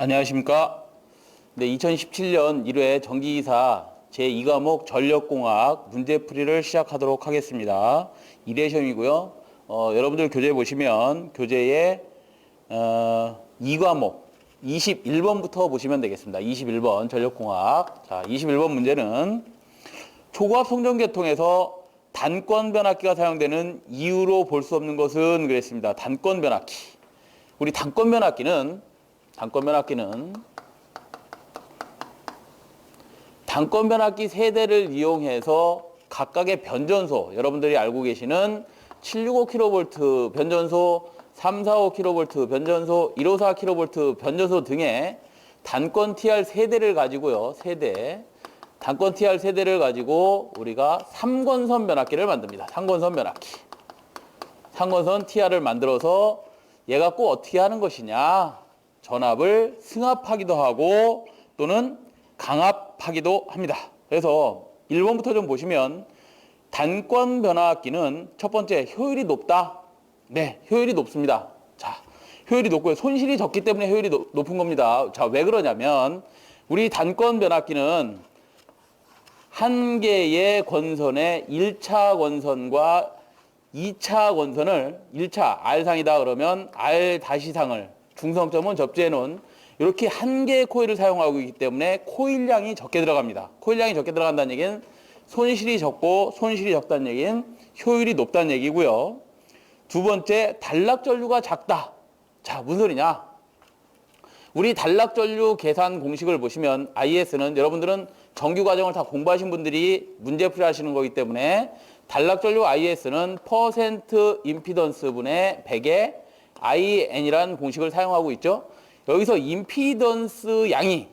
안녕하십니까. 네, 2017년 1회 정기이사 제2과목 전력공학 문제풀이를 시작하도록 하겠습니다. 1회 시험이고요. 여러분들 교재 보시면 교재에 2과목 21번부터 보시면 되겠습니다. 21번 전력공학. 자, 21번 문제는 초고압 송전계통에서 단권 변압기가 사용되는 이유로 볼 수 없는 것은 그랬습니다. 단권 변압기. 우리 단권 변압기는 단권 변압기 세대를 이용해서 각각의 변전소, 여러분들이 알고 계시는 765kV 변전소, 345kV 변전소, 154kV 변전소 등의 단권 TR 세대를 가지고요. 단권 TR 세대를 가지고 우리가 3권선 변압기를 만듭니다. 3권선 변압기. 3권선 TR을 만들어서 얘가 꼭 어떻게 하는 것이냐? 전압을 승합하기도 하고 또는 강압하기도 합니다. 그래서 1번부터 좀 보시면 단권 변압기는 첫 번째 효율이 높다. 네, 효율이 높습니다. 자, 효율이 높고요. 손실이 적기 때문에 효율이 높은 겁니다. 자, 왜 그러냐면 우리 단권 변압기는 한 개의 권선의 1차 권선과 2차 권선을 1차 R상이다 그러면 R-상을 중성점은 접지해놓은 이렇게 한 개의 코일을 사용하고 있기 때문에 코일량이 적게 들어갑니다. 코일량이 적게 들어간다는 얘기는 손실이 적고 손실이 적다는 얘기는 효율이 높다는 얘기고요. 두 번째, 단락전류가 작다. 자, 무슨 소리냐? 우리 단락전류 계산 공식을 보시면 IS는 여러분들은 정규과정을 다 공부하신 분들이 문제풀이 하시는 거기 때문에 단락전류 IS는 퍼센트 임피던스 분의 100의 IN이라는 공식을 사용하고 있죠. 여기서 임피던스 양이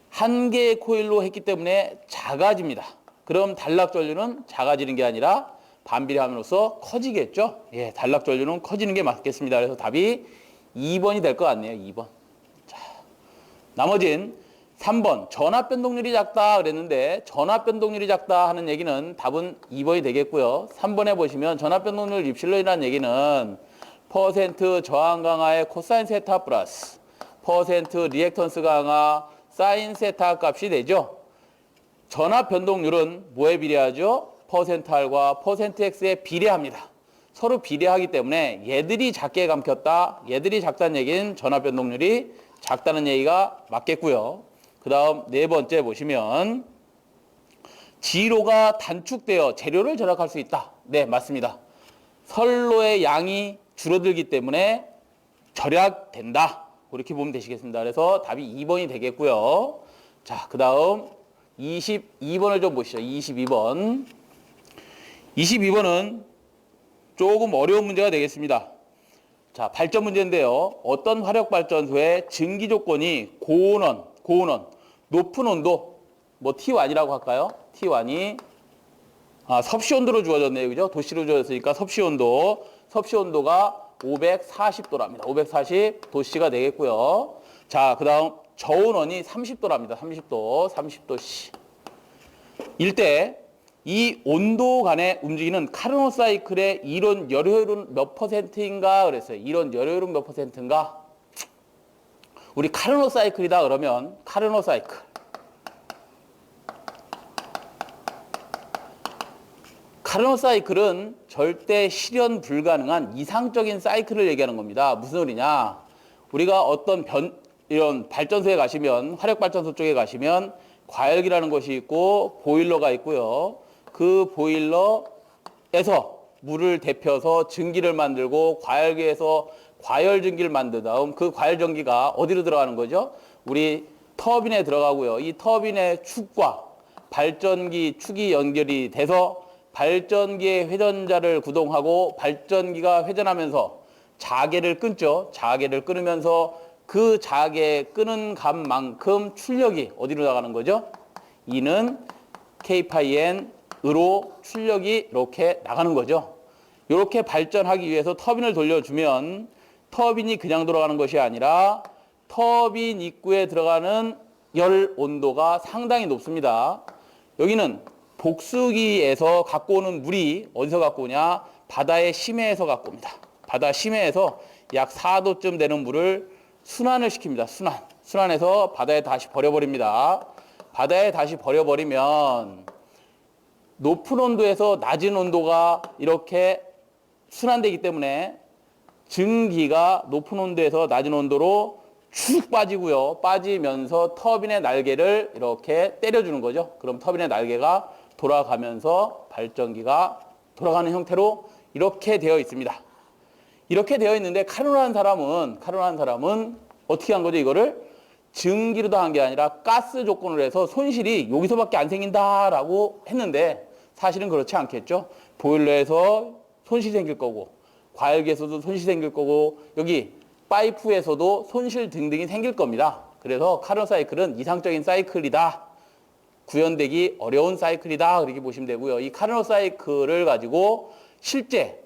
한 개의 코일로 했기 때문에 작아집니다. 그럼 단락전류는 작아지는 게 아니라 반비례함으로써 커지겠죠. 예, 단락전류는 커지는 게 맞겠습니다. 그래서 답이 2번이 될 것 같네요. 2번. 자, 나머진 3번 전압 변동률이 작다 그랬는데 전압 변동률이 작다 하는 얘기는 답은 2번이 되겠고요. 3번에 보시면 전압 변동률 입실론이라는 얘기는 퍼센트 저항 강화의 코사인 세타 플러스 퍼센트 리액턴스 강화 사인 세타 값이 되죠. 전압 변동률은 뭐에 비례하죠? 퍼센트 R과 퍼센트 X에 비례합니다. 서로 비례하기 때문에 얘들이 작게 감켰다. 얘들이 작다는 얘기는 전압 변동률이 작다는 얘기가 맞겠고요. 그 다음 네 번째 보시면 지로가 단축되어 재료를 절약할 수 있다. 네, 맞습니다. 선로의 양이 줄어들기 때문에 절약된다. 그렇게 보면 되시겠습니다. 그래서 답이 2번이 되겠고요. 자, 그 다음 22번을 좀 보시죠. 22번. 22번은 조금 어려운 문제가 되겠습니다. 자, 발전 문제인데요. 어떤 화력발전소의 증기 조건이 고온원, 높은 온도, 뭐 T1이라고 할까요? T1이 섭씨 온도로 주어졌네요. 그죠? 도시로 주어졌으니까 섭씨 온도가 540도랍니다. 540 도씨가 되겠고요. 자, 그 다음 저온원이 30도랍니다. 30도씨. 일때 이 온도 간에 움직이는 카르노 사이클의 이론 열효율은 몇 %인가 그랬어요. 이론 열효율은 몇 %인가? 우리 카르노 사이클이다 그러면 카르노 사이클은 절대 실현 불가능한 이상적인 사이클을 얘기하는 겁니다. 무슨 소리냐? 우리가 어떤 이런 발전소에 가시면, 화력발전소 쪽에 가시면 과열기라는 것이 있고 보일러가 있고요. 그 보일러에서 물을 데펴서 증기를 만들고 과열기에서 과열 증기를 만든 다음 그 과열 전기가 어디로 들어가는 거죠? 우리 터빈에 들어가고요. 이 터빈의 축과 발전기 축이 연결이 돼서 발전기의 회전자를 구동하고 발전기가 회전하면서 자계를 끊죠. 자계를 끊으면서 그 자계 끄는 값만큼 출력이 어디로 나가는 거죠? E는 K-N으로 출력이 이렇게 나가는 거죠. 이렇게 발전하기 위해서 터빈을 돌려주면 터빈이 그냥 돌아가는 것이 아니라 터빈 입구에 들어가는 열 온도가 상당히 높습니다. 여기는 복수기에서 갖고 오는 물이 어디서 갖고 오냐? 바다의 심해에서 갖고 옵니다. 바다 심해에서 약 4도쯤 되는 물을 순환을 시킵니다. 순환해서 바다에 다시 버려버립니다. 바다에 다시 버려버리면 높은 온도에서 낮은 온도가 이렇게 순환되기 때문에 증기가 높은 온도에서 낮은 온도로 쭉 빠지고요. 빠지면서 터빈의 날개를 이렇게 때려주는 거죠. 그럼 터빈의 날개가 돌아가면서 발전기가 돌아가는 형태로 이렇게 되어 있습니다. 이렇게 되어 있는데 카누라는 사람은 어떻게 한 거죠? 이거를 증기로 다 한 게 아니라 가스 조건으로 해서 손실이 여기서밖에 안 생긴다라고 했는데 사실은 그렇지 않겠죠. 보일러에서 손실이 생길 거고 과열기에서도 손실이 생길 거고 여기 파이프에서도 손실 등등이 생길 겁니다. 그래서 카르노 사이클은 이상적인 사이클이다. 구현되기 어려운 사이클이다. 그렇게 보시면 되고요. 이 카르노 사이클을 가지고 실제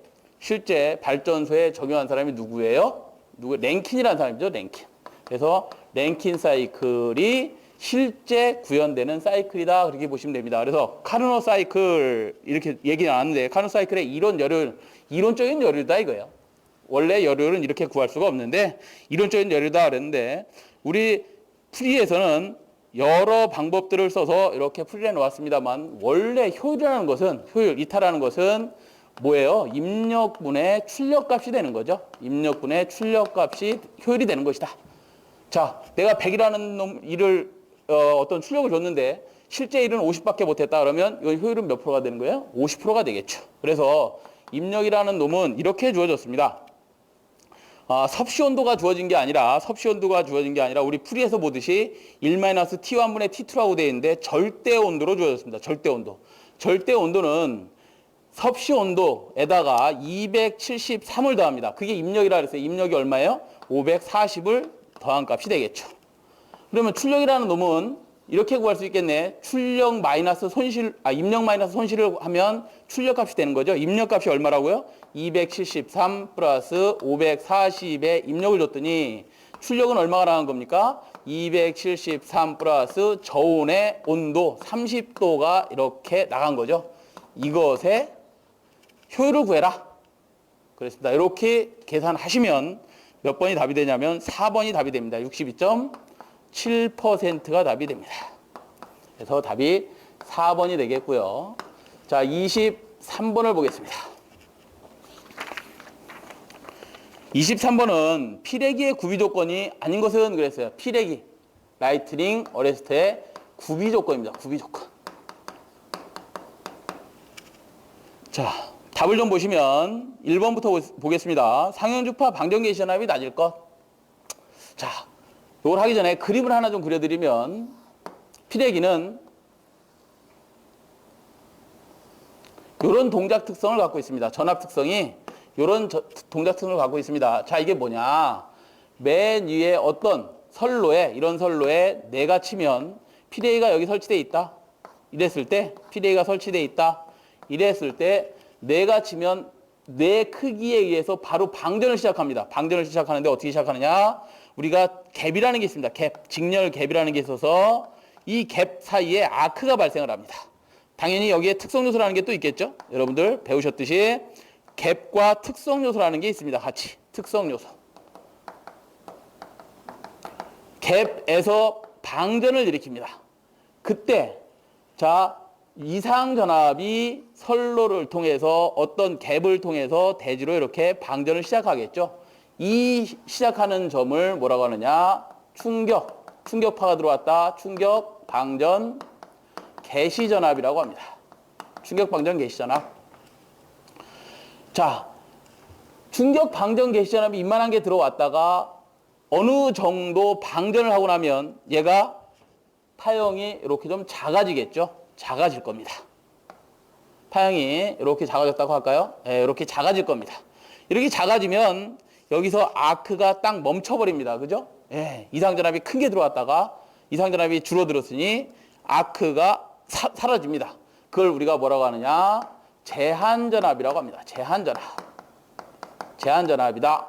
발전소에 적용한 사람이 누구예요? 랭킨이라는 사람이죠. 랭킨. 그래서 랭킨 사이클이 실제 구현되는 사이클이다. 그렇게 보시면 됩니다. 그래서 카르노 사이클 이렇게 얘기 나왔는데 카르노 사이클의 이론적인 열효다 이거예요. 원래 열효는 이렇게 구할 수가 없는데 이론적인 열효다 그랬는데 우리 풀이에서는 여러 방법들을 써서 이렇게 풀이해 놓았습니다만 원래 이타라는 것은 뭐예요? 입력분의 출력값이 되는 거죠. 입력분의 출력값이 효율이 되는 것이다. 자, 내가 100이라는 일을 어떤 출력을 줬는데 실제 일은 50밖에 못했다 그러면 이건 효율은 몇 프로가 되는 거예요? 50%가 되겠죠. 그래서 입력이라는 놈은 이렇게 주어졌습니다. 섭씨 온도가 주어진 게 아니라 우리 풀이에서 보듯이 1-T1분의 T2라고 되어 있는데 절대 온도로 주어졌습니다. 절대 온도. 절대 온도는 섭씨 온도에다가 273을 더합니다. 그게 입력이라 그랬어요. 입력이 얼마예요? 540을 더한 값이 되겠죠. 그러면 출력이라는 놈은 이렇게 구할 수 있겠네. 입력 마이너스 손실을 하면 출력값이 되는 거죠. 입력값이 얼마라고요? 273 플러스 540에 입력을 줬더니 출력은 얼마가 나간 겁니까? 273 플러스 저온의 온도 30도가 이렇게 나간 거죠. 이것의 효율을 구해라. 그렇습니다. 이렇게 계산하시면 몇 번이 답이 되냐면 4번이 답이 됩니다. 62.7%가 답이 됩니다. 그래서 답이 4번이 되겠고요. 자, 23번을 보겠습니다. 23번은 피레기의 구비 조건이 아닌 것은 그랬어요. 피레기, 라이트닝, 어레스트의 구비 조건입니다. 구비 조건. 자, 답을 좀 보시면 1번부터 보겠습니다. 상형주파 방전개시 전압이 낮을 것. 자, 이걸 하기 전에 그림을 하나 좀 그려드리면 피레기는 이런 동작 특성을 갖고 있습니다. 전압 특성이 이런 동작 특성을 갖고 있습니다. 자, 이게 뭐냐. 맨 위에 어떤 이런 선로에 내가 치면 피레기가 여기 설치되어 있다. 이랬을 때 피레기가 설치되어 있다. 이랬을 때 내가 치면 내 크기에 의해서 바로 방전을 시작합니다. 방전을 시작하는데 어떻게 시작하느냐. 우리가 갭이라는 게 있습니다. 직렬 갭이라는 게 있어서 이 갭 사이에 아크가 발생을 합니다. 당연히 여기에 특성 요소라는 게 또 있겠죠. 여러분들 배우셨듯이 갭과 특성 요소라는 게 있습니다. 같이 특성 요소. 갭에서 방전을 일으킵니다. 그때 자, 이상전압이 선로를 통해서 어떤 갭을 통해서 대지로 이렇게 방전을 시작하겠죠. 이 시작하는 점을 뭐라고 하느냐. 충격파가 들어왔다. 충격, 방전, 개시전압이라고 합니다. 충격, 방전, 개시전압. 자, 충격, 방전, 개시전압이 이만한 게 들어왔다가 어느 정도 방전을 하고 나면 얘가 파형이 이렇게 좀 작아지겠죠. 작아질 겁니다. 파형이 이렇게 작아졌다고 할까요? 네, 이렇게 작아질 겁니다. 이렇게 작아지면 여기서 아크가 딱 멈춰버립니다. 그죠? 네, 이상전압이 큰 게 들어왔다가 이상전압이 줄어들었으니 아크가 사라집니다. 그걸 우리가 뭐라고 하느냐? 제한전압이라고 합니다. 제한전압이다.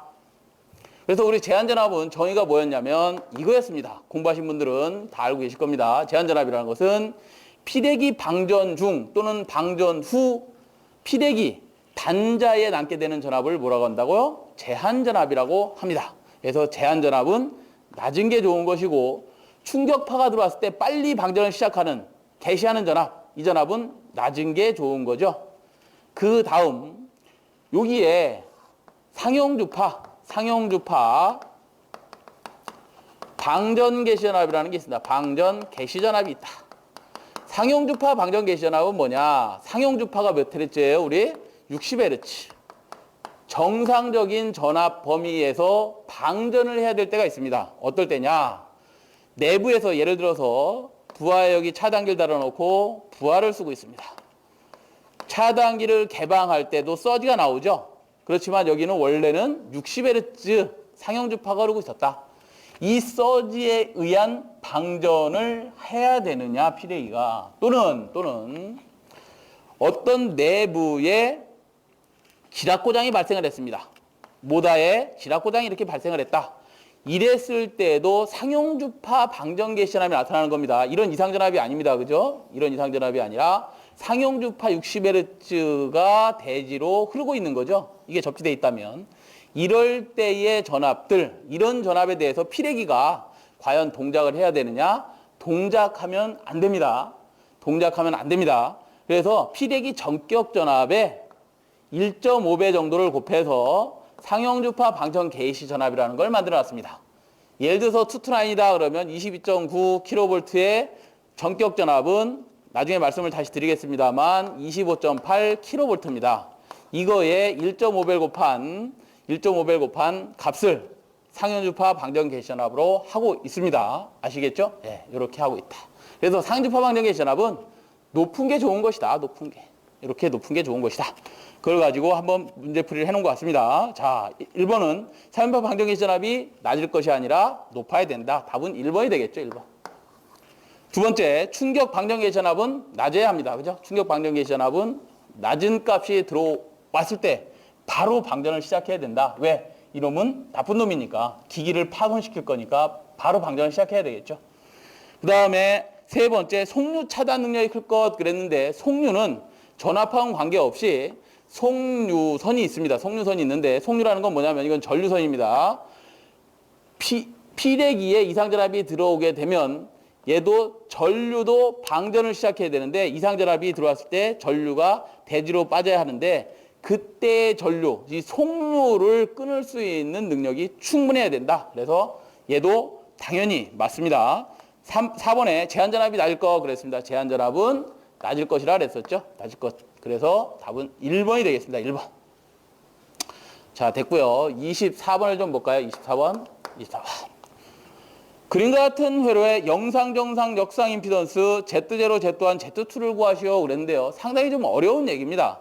그래서 우리 제한전압은 정의가 뭐였냐면 이거였습니다. 공부하신 분들은 다 알고 계실 겁니다. 제한전압이라는 것은 피레기 방전 중 또는 방전 후 피레기 단자에 남게 되는 전압을 뭐라고 한다고요? 제한전압이라고 합니다. 그래서 제한전압은 낮은 게 좋은 것이고 충격파가 들어왔을 때 빨리 방전을 시작하는 개시하는 전압, 이 전압은 낮은 게 좋은 거죠. 그 다음 여기에 상용주파 방전 개시 전압이라는 게 있습니다. 방전 개시 전압이 있다. 상용주파 방전 개시 전압은 뭐냐? 상용주파가 몇 헤르츠예요? 우리 60Hz. 정상적인 전압 범위에서 방전을 해야 될 때가 있습니다. 어떨 때냐? 내부에서 예를 들어서 부하에 여기 차단기를 달아놓고 부하를 쓰고 있습니다. 차단기를 개방할 때도 서지가 나오죠. 그렇지만 여기는 원래는 60Hz 상용주파가 흐르고 있었다. 이 서지에 의한 방전을 해야 되느냐, 피레이가. 또는 어떤 내부에 지락고장이 발생을 했습니다. 모다에 지락고장이 이렇게 발생을 했다. 이랬을 때도 상용주파 방전 개시 전압이 나타나는 겁니다. 이런 이상전압이 아닙니다. 그죠? 이런 이상전압이 아니라 상용주파 60Hz가 대지로 흐르고 있는 거죠. 이게 접지되어 있다면. 이럴 때의 전압들, 이런 전압에 대해서 피레기가 과연 동작을 해야 되느냐? 동작하면 안 됩니다. 동작하면 안 됩니다. 그래서 피레기 전격 전압에 1.5배 정도를 곱해서 상용주파 방전 개시 전압이라는 걸 만들어 놨습니다. 예를 들어서 투투나인이다 그러면 22.9kV의 전격 전압은 나중에 말씀을 다시 드리겠습니다만 25.8kV입니다. 이거에 1.5배 곱한 값을 상용주파 방전 개시 전압으로 하고 있습니다. 아시겠죠? 네, 이렇게 하고 있다. 그래서 상용주파 방전 개시 전압은 높은 게 좋은 것이다. 높은 게. 이렇게 높은 게 좋은 것이다. 그걸 가지고 한번 문제풀이를 해놓은 것 같습니다. 자, 1번은 상용주파 방전 개시 전압이 낮을 것이 아니라 높아야 된다. 답은 1번이 되겠죠. 1번. 두 번째, 충격 방전 개시 전압은 낮아야 합니다. 그죠? 충격 방전 개시 전압은 낮은 값이 들어왔을 때 바로 방전을 시작해야 된다. 왜? 이놈은 나쁜 놈이니까 기기를 파손시킬 거니까 바로 방전을 시작해야 되겠죠. 그 다음에 세 번째, 속류 차단 능력이 클 것 그랬는데 속류는 전압하고는 관계없이 속류선이 있습니다. 속류선이 있는데 속류라는 건 뭐냐면 이건 전류선입니다. 피레기에 이상전압이 들어오게 되면 얘도 전류도 방전을 시작해야 되는데 이상전압이 들어왔을 때 전류가 대지로 빠져야 하는데 그때의 전류, 이 속류를 끊을 수 있는 능력이 충분해야 된다. 그래서 얘도 당연히 맞습니다. 4번에 제한전압이 낮을 것 그랬습니다. 제한전압은 낮을 것이라 그랬었죠. 낮을 것. 그래서 답은 1번이 되겠습니다. 1번. 자, 됐고요. 24번을 좀 볼까요? 24번. 그림과 같은 회로의 영상, 정상, 역상 임피던스 Z0, Z1, Z2를 구하시오 그랬는데요. 상당히 좀 어려운 얘기입니다.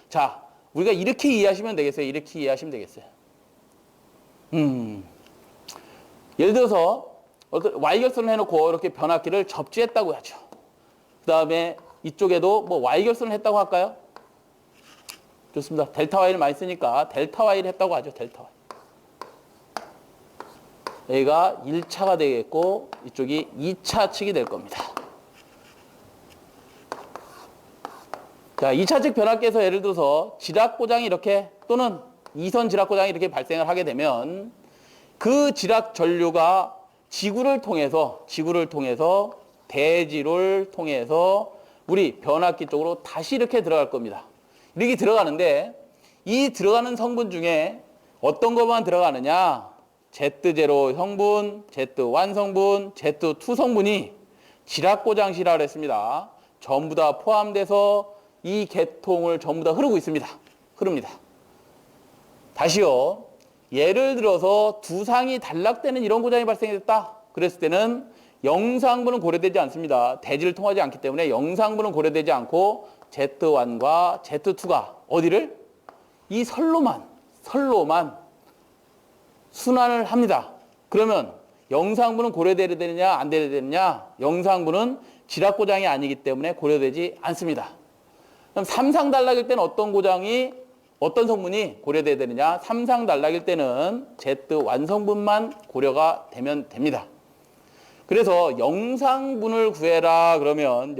자, 우리가 이렇게 이해하시면 되겠어요. 이렇게 이해하시면 되겠어요. 예를 들어서 Y결선을 해놓고 이렇게 변압기를 접지했다고 하죠. 그 다음에 이쪽에도 뭐 Y결선을 했다고 할까요? 좋습니다. 델타 Y를 많이 쓰니까 델타 Y를 했다고 하죠. 델타 Y. 여기가 1차가 되겠고 이쪽이 2차 측이 될 겁니다. 자, 2차 측 변압기에서 예를 들어서 지락고장이 이렇게 또는 2선 지락고장이 이렇게 발생을 하게 되면 그 지락 전류가 지구를 통해서 대지를 통해서 우리 변압기 쪽으로 다시 이렇게 들어갈 겁니다. 이렇게 들어가는데 이 들어가는 성분 중에 어떤 것만 들어가느냐? Z0 성분, Z1 성분, Z2 성분이 지락고장시라고 했습니다. 전부 다 포함돼서 이 계통을 전부 다 흐르고 있습니다. 흐릅니다. 다시요. 예를 들어서 두 상이 단락되는 이런 고장이 발생했다. 그랬을 때는 영상부는 고려되지 않습니다. 대지를 통하지 않기 때문에 영상부는 고려되지 않고 Z1과 Z2가 어디를? 이 선로만 순환을 합니다. 그러면 영상부는 고려되어야 되느냐 안 되어야 되느냐? 영상부는 지락고장이 아니기 때문에 고려되지 않습니다. 그럼 3상 단락일 때는 어떤 성분이 고려되어야 되느냐? 3상 단락일 때는 Z1 성분만 고려가 되면 됩니다. 그래서 영상분을 구해라 그러면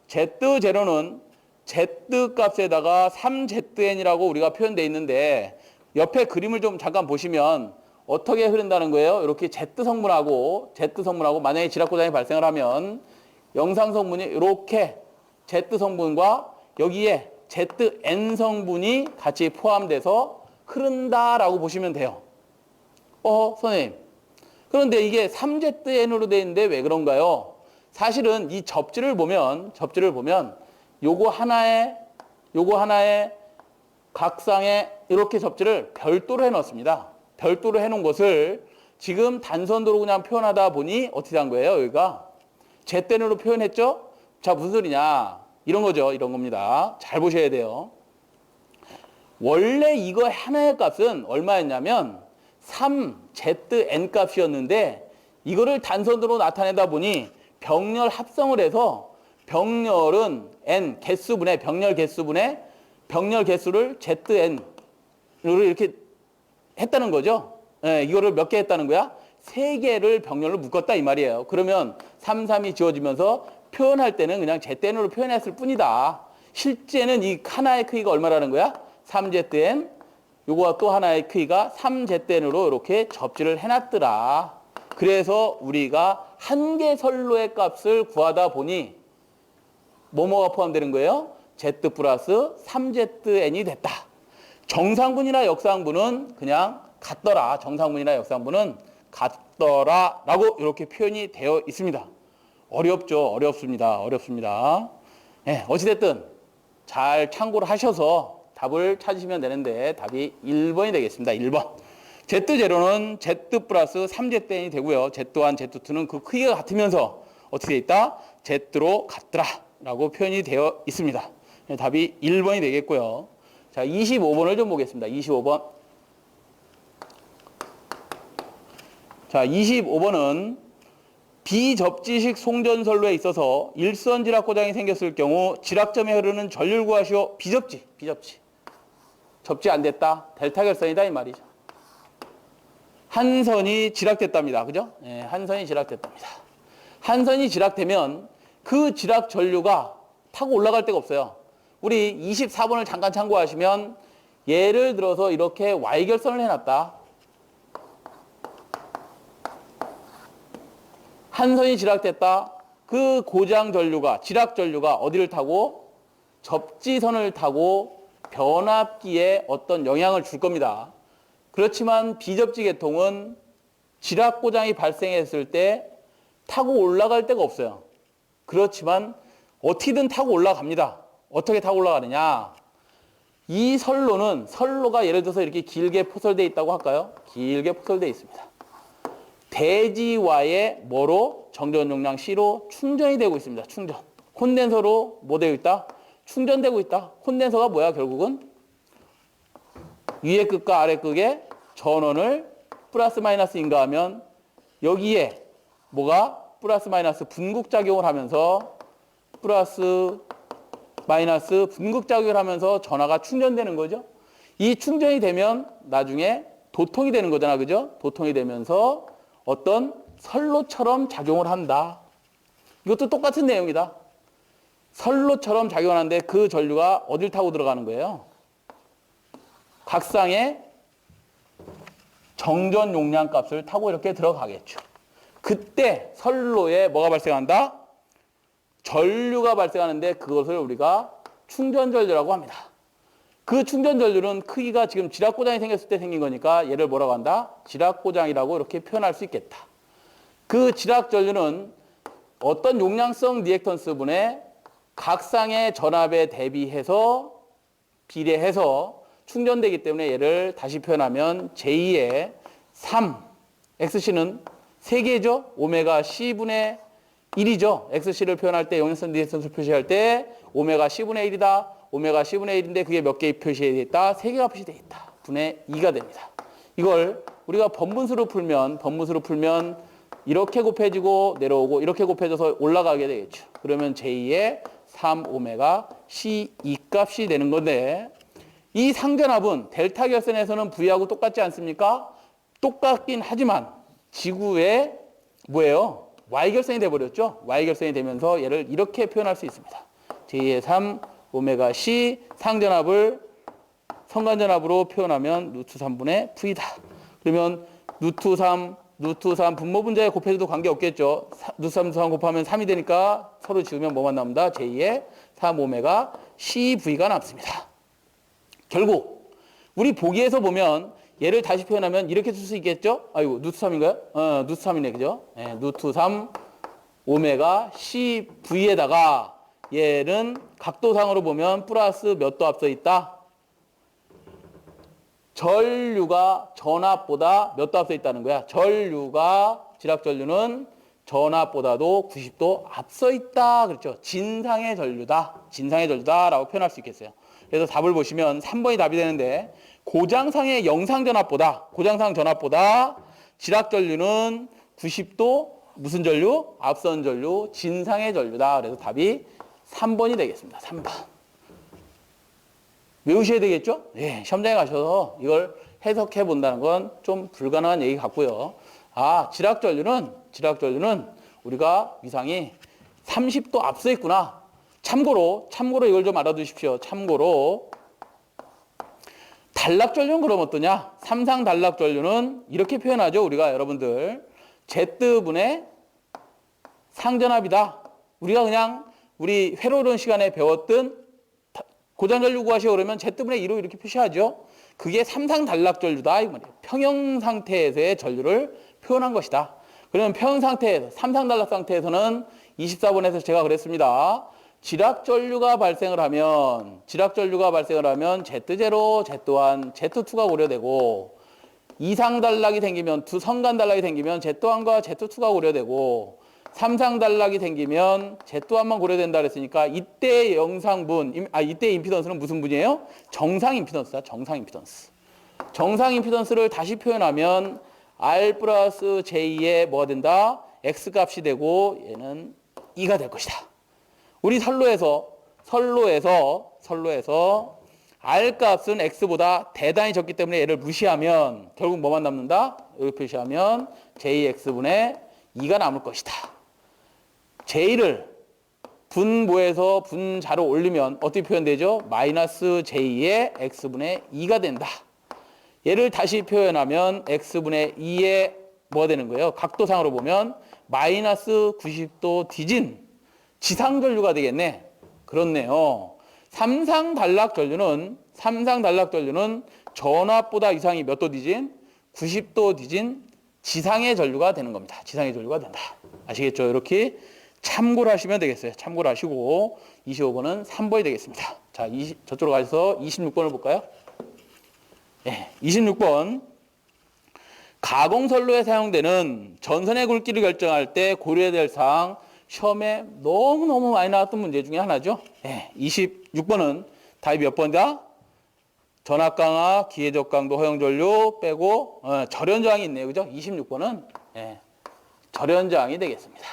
Z0는 Z 값에다가 3ZN이라고 우리가 표현되어 있는데 옆에 그림을 좀 잠깐 보시면 어떻게 흐른다는 거예요? 이렇게 Z 성분하고 만약에 지락 고장이 발생을 하면 영상 성분이 이렇게 Z 성분과 여기에 ZN 성분이 같이 포함돼서 흐른다라고 보시면 돼요. 선생님. 그런데 이게 3ZN으로 되어 있는데 왜 그런가요? 사실은 이 접지를 보면 요거 하나에 각상에 이렇게 접지를 별도로 해놓습니다. 별도로 해놓은 것을 지금 단선도로 그냥 표현하다 보니 어떻게 한 거예요? 여기가 ZN으로 표현했죠? 자, 무슨 소리냐? 이런 거죠. 이런 겁니다. 잘 보셔야 돼요. 원래 이거 하나의 값은 얼마였냐면 3ZN 값이었는데 이거를 단선으로 나타내다 보니 병렬 합성을 해서 병렬은 N 개수분의 병렬 개수를 ZN으로 이렇게 했다는 거죠. 네, 이거를 몇 개 했다는 거야? 3개를 병렬로 묶었다 이 말이에요. 그러면 3, 3이 지워지면서 표현할 때는 그냥 ZN으로 표현했을 뿐이다. 실제는 이 하나의 크기가 얼마라는 거야? 3ZN. 요거와 또 하나의 크기가 3ZN으로 이렇게 접지를 해놨더라. 그래서 우리가 한 개 선로의 값을 구하다 보니 뭐뭐가 포함되는 거예요? Z 플러스 3ZN이 됐다. 정상분이나 역상분은 그냥 같더라. 정상분이나 역상분은 같더라. 라고 이렇게 표현이 되어 있습니다. 어렵죠? 어렵습니다. 네, 어찌됐든 잘 참고를 하셔서 답을 찾으시면 되는데 답이 1번이 되겠습니다. 1번. Z0는 Z 플러스 3ZN이 되고요. Z1, Z2는 그 크기가 같으면서 어떻게 되어 있다? Z로 같더라. 라고 표현이 되어 있습니다. 답이 1번이 되겠고요. 자, 25번을 좀 보겠습니다. 25번. 자, 25번은 비접지식 송전선로에 있어서 일선 지락 고장이 생겼을 경우 지락점에 흐르는 전류를 구하시오. 비접지. 접지 안 됐다. 델타 결선이다 이 말이죠. 한 선이 지락됐답니다. 그죠? 네, 한 선이 지락됐답니다. 한 선이 지락되면 그 지락 전류가 타고 올라갈 데가 없어요. 우리 24번을 잠깐 참고하시면 예를 들어서 이렇게 Y결선을 해놨다. 한 선이 지락됐다. 그 고장 전류가, 지락 전류가 어디를 타고? 접지선을 타고 변압기에 어떤 영향을 줄 겁니다. 그렇지만 비접지 계통은 지락 고장이 발생했을 때 타고 올라갈 데가 없어요. 그렇지만 어떻게든 타고 올라갑니다. 어떻게 타고 올라가느냐? 이 선로가 예를 들어서 이렇게 길게 포설되어 있다고 할까요? 길게 포설되어 있습니다. 대지와의 뭐로? 정전 용량 C로 충전이 되고 있습니다. 충전. 콘덴서로 뭐 되어 있다? 충전되고 있다. 콘덴서가 뭐야 결국은? 위의 끝과 아래 끝에 전원을 플러스 마이너스 인가하면 여기에 뭐가 플러스 마이너스 분극작용을 하면서 플러스 마이너스 분극작용을 하면서 전하가 충전되는 거죠. 이 충전이 되면 나중에 도통이 되는 거잖아. 그죠? 도통이 되면서 어떤 선로처럼 작용을 한다. 이것도 똑같은 내용이다. 선로처럼 작용하는데 그 전류가 어딜 타고 들어가는 거예요? 각상의 정전 용량 값을 타고 이렇게 들어가겠죠. 그때 선로에 뭐가 발생한다? 전류가 발생하는데 그것을 우리가 충전전류라고 합니다. 그 충전전류는 크기가 지금 지락고장이 생겼을 때 생긴 거니까 얘를 뭐라고 한다? 지락고장이라고 이렇게 표현할 수 있겠다. 그 지락전류는 어떤 용량성 리액턴스 분의 각상의 전압에 대비해서 비례해서 충전되기 때문에 얘를 다시 표현하면 제2의 3, XC는 3개죠. 오메가 C분의 1이죠. XC를 표현할 때 용량성 리액턴스를 표시할 때 오메가 C분의 1이다. 오메가 C분의 1인데 그게 몇 개 표시되어 있다? 3개가 표시되어 있다. 분의 2가 됩니다. 이걸 우리가 번분수로 풀면 이렇게 곱해지고 내려오고 이렇게 곱해져서 올라가게 되겠죠. 그러면 제2의 3오메가 C2 값이 되는 건데 이 상전압은 델타 결선에서는 V하고 똑같지 않습니까? 똑같긴 하지만 지구에 뭐예요? Y결선이 돼버렸죠. Y결선이 되면서 얘를 이렇게 표현할 수 있습니다. 제2의 3 오메가 C 상전압을 성간전압으로 표현하면 루트 3분의 V다. 그러면 루트 3, 루트 3 분모 분자에 곱해줘도 관계없겠죠. 루트 3, 루트 3 곱하면 3이 되니까 서로 지우면 뭐만 남는다? j2의 3오메가 cv가 남습니다. 결국 우리 보기에서 보면 얘를 다시 표현하면 이렇게 쓸 수 있겠죠? 아이고 루트 3인가요? 루트 3이네 그죠? 네, 루트 3 오메가 cv에다가 얘는 각도상으로 보면 플러스 몇 도 앞서 있다? 전류가 전압보다 몇 도 앞서 있다는 거야. 지락전류는 전압보다도 90도 앞서 있다. 그렇죠. 진상의 전류다. 진상의 전류다라고 표현할 수 있겠어요. 그래서 답을 보시면 3번이 답이 되는데 고장상의 영상 전압보다 지락전류는 90도 무슨 전류? 앞선 전류, 진상의 전류다. 그래서 답이 3번이 되겠습니다. 3번. 외우셔야 되겠죠? 예, 시험장에 가셔서 이걸 해석해 본다는 건 좀 불가능한 얘기 같고요. 아, 지락전류는 우리가 위상이 30도 앞서 있구나. 참고로 이걸 좀 알아두십시오. 참고로 단락전류는 그럼 어떠냐? 삼상 단락전류는 이렇게 표현하죠. 우리가 여러분들 Z분의 상전압이다. 우리가 그냥 우리 회로론 시간에 배웠던 고장전류 구하시오 그러면 Z분의 2로 이렇게 표시하죠. 그게 삼상 단락전류다. 이 말이에요. 평형 상태에서의 전류를 표현한 것이다. 그러면 평형 상태에서, 삼상 단락 상태에서는 24번에서 제가 그랬습니다. 지락전류가 발생을 하면 Z0, Z1, Z2가 고려되고 이상 단락이 생기면 성간 단락이 생기면 Z1과 Z2가 고려되고 삼상 단락이 생기면 Z1만 고려된다 그랬으니까 이때 이때 임피던스는 무슨 분이에요? 정상 임피던스다. 정상 임피던스. 정상 임피던스를 다시 표현하면 R 플러스 J의 뭐가 된다? X 값이 되고 얘는 2가 될 것이다. 우리 선로에서 R 값은 X보다 대단히 적기 때문에 얘를 무시하면 결국 뭐만 남는다? 여기 표시하면 JX분의 2가 남을 것이다. J를 분모에서 분자로 올리면 어떻게 표현되죠? 마이너스 J의 X분의 2가 된다. 얘를 다시 표현하면 X분의 2의 뭐가 되는 거예요? 각도상으로 보면 마이너스 90도 뒤진 지상전류가 되겠네. 그렇네요. 삼상 단락 전류는 전압보다 이상이 몇 도 뒤진? 90도 뒤진 지상의 전류가 되는 겁니다. 지상의 전류가 된다. 아시겠죠? 이렇게 참고를 하시면 되겠어요. 참고를 하시고 25번은 3번이 되겠습니다. 자, 저쪽으로 가셔서 26번을 볼까요? 네, 26번. 가공선로에 사용되는 전선의 굵기를 결정할 때 고려해야 될 사항 시험에 너무너무 많이 나왔던 문제 중에 하나죠. 네, 26번은 답이 몇 번이다? 전압강하, 기회적 강도, 허용전류 빼고 절연저항이 있네요. 그죠? 26번은 절연저항이 되겠습니다.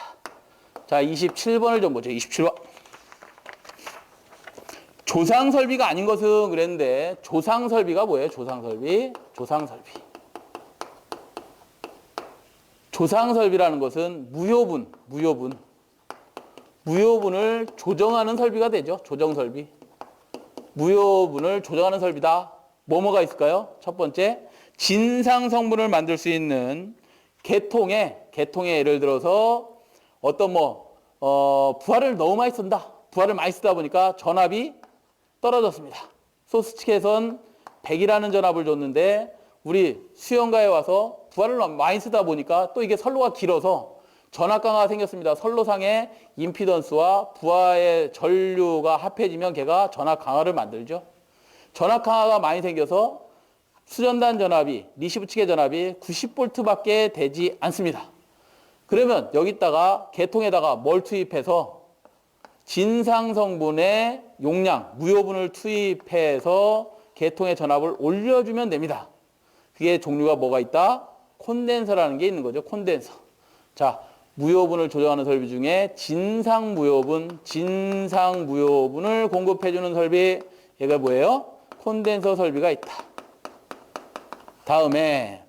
자, 27번을 좀 보죠. 27번. 조상설비가 아닌 것은 그랬는데 조상설비가 뭐예요? 조상설비라는 것은 무효분을 조정하는 설비가 되죠. 조정설비. 무효분을 조정하는 설비다. 뭐가 있을까요? 첫 번째, 진상 성분을 만들 수 있는 계통에 예를 들어서 어떤 부하를 너무 많이 쓴다. 부하를 많이 쓰다 보니까 전압이 떨어졌습니다. 소스틱에선 100이라는 전압을 줬는데 우리 수영가에 와서 부하를 많이 쓰다 보니까 또 이게 선로가 길어서 전압 강화가 생겼습니다. 선로상의 임피던스와 부하의 전류가 합해지면 걔가 전압 강화를 만들죠. 전압 강화가 많이 생겨서 수전단 전압이, 리시브 측의 전압이 90V밖에 되지 않습니다. 그러면 여기다가 계통에다가 뭘 투입해서 진상 성분의 용량, 무효분을 투입해서 계통의 전압을 올려주면 됩니다. 그게 종류가 뭐가 있다? 콘덴서라는 게 있는 거죠. 콘덴서. 자, 무효분을 조정하는 설비 중에 진상 무효분을 공급해주는 설비, 얘가 뭐예요? 콘덴서 설비가 있다. 다음에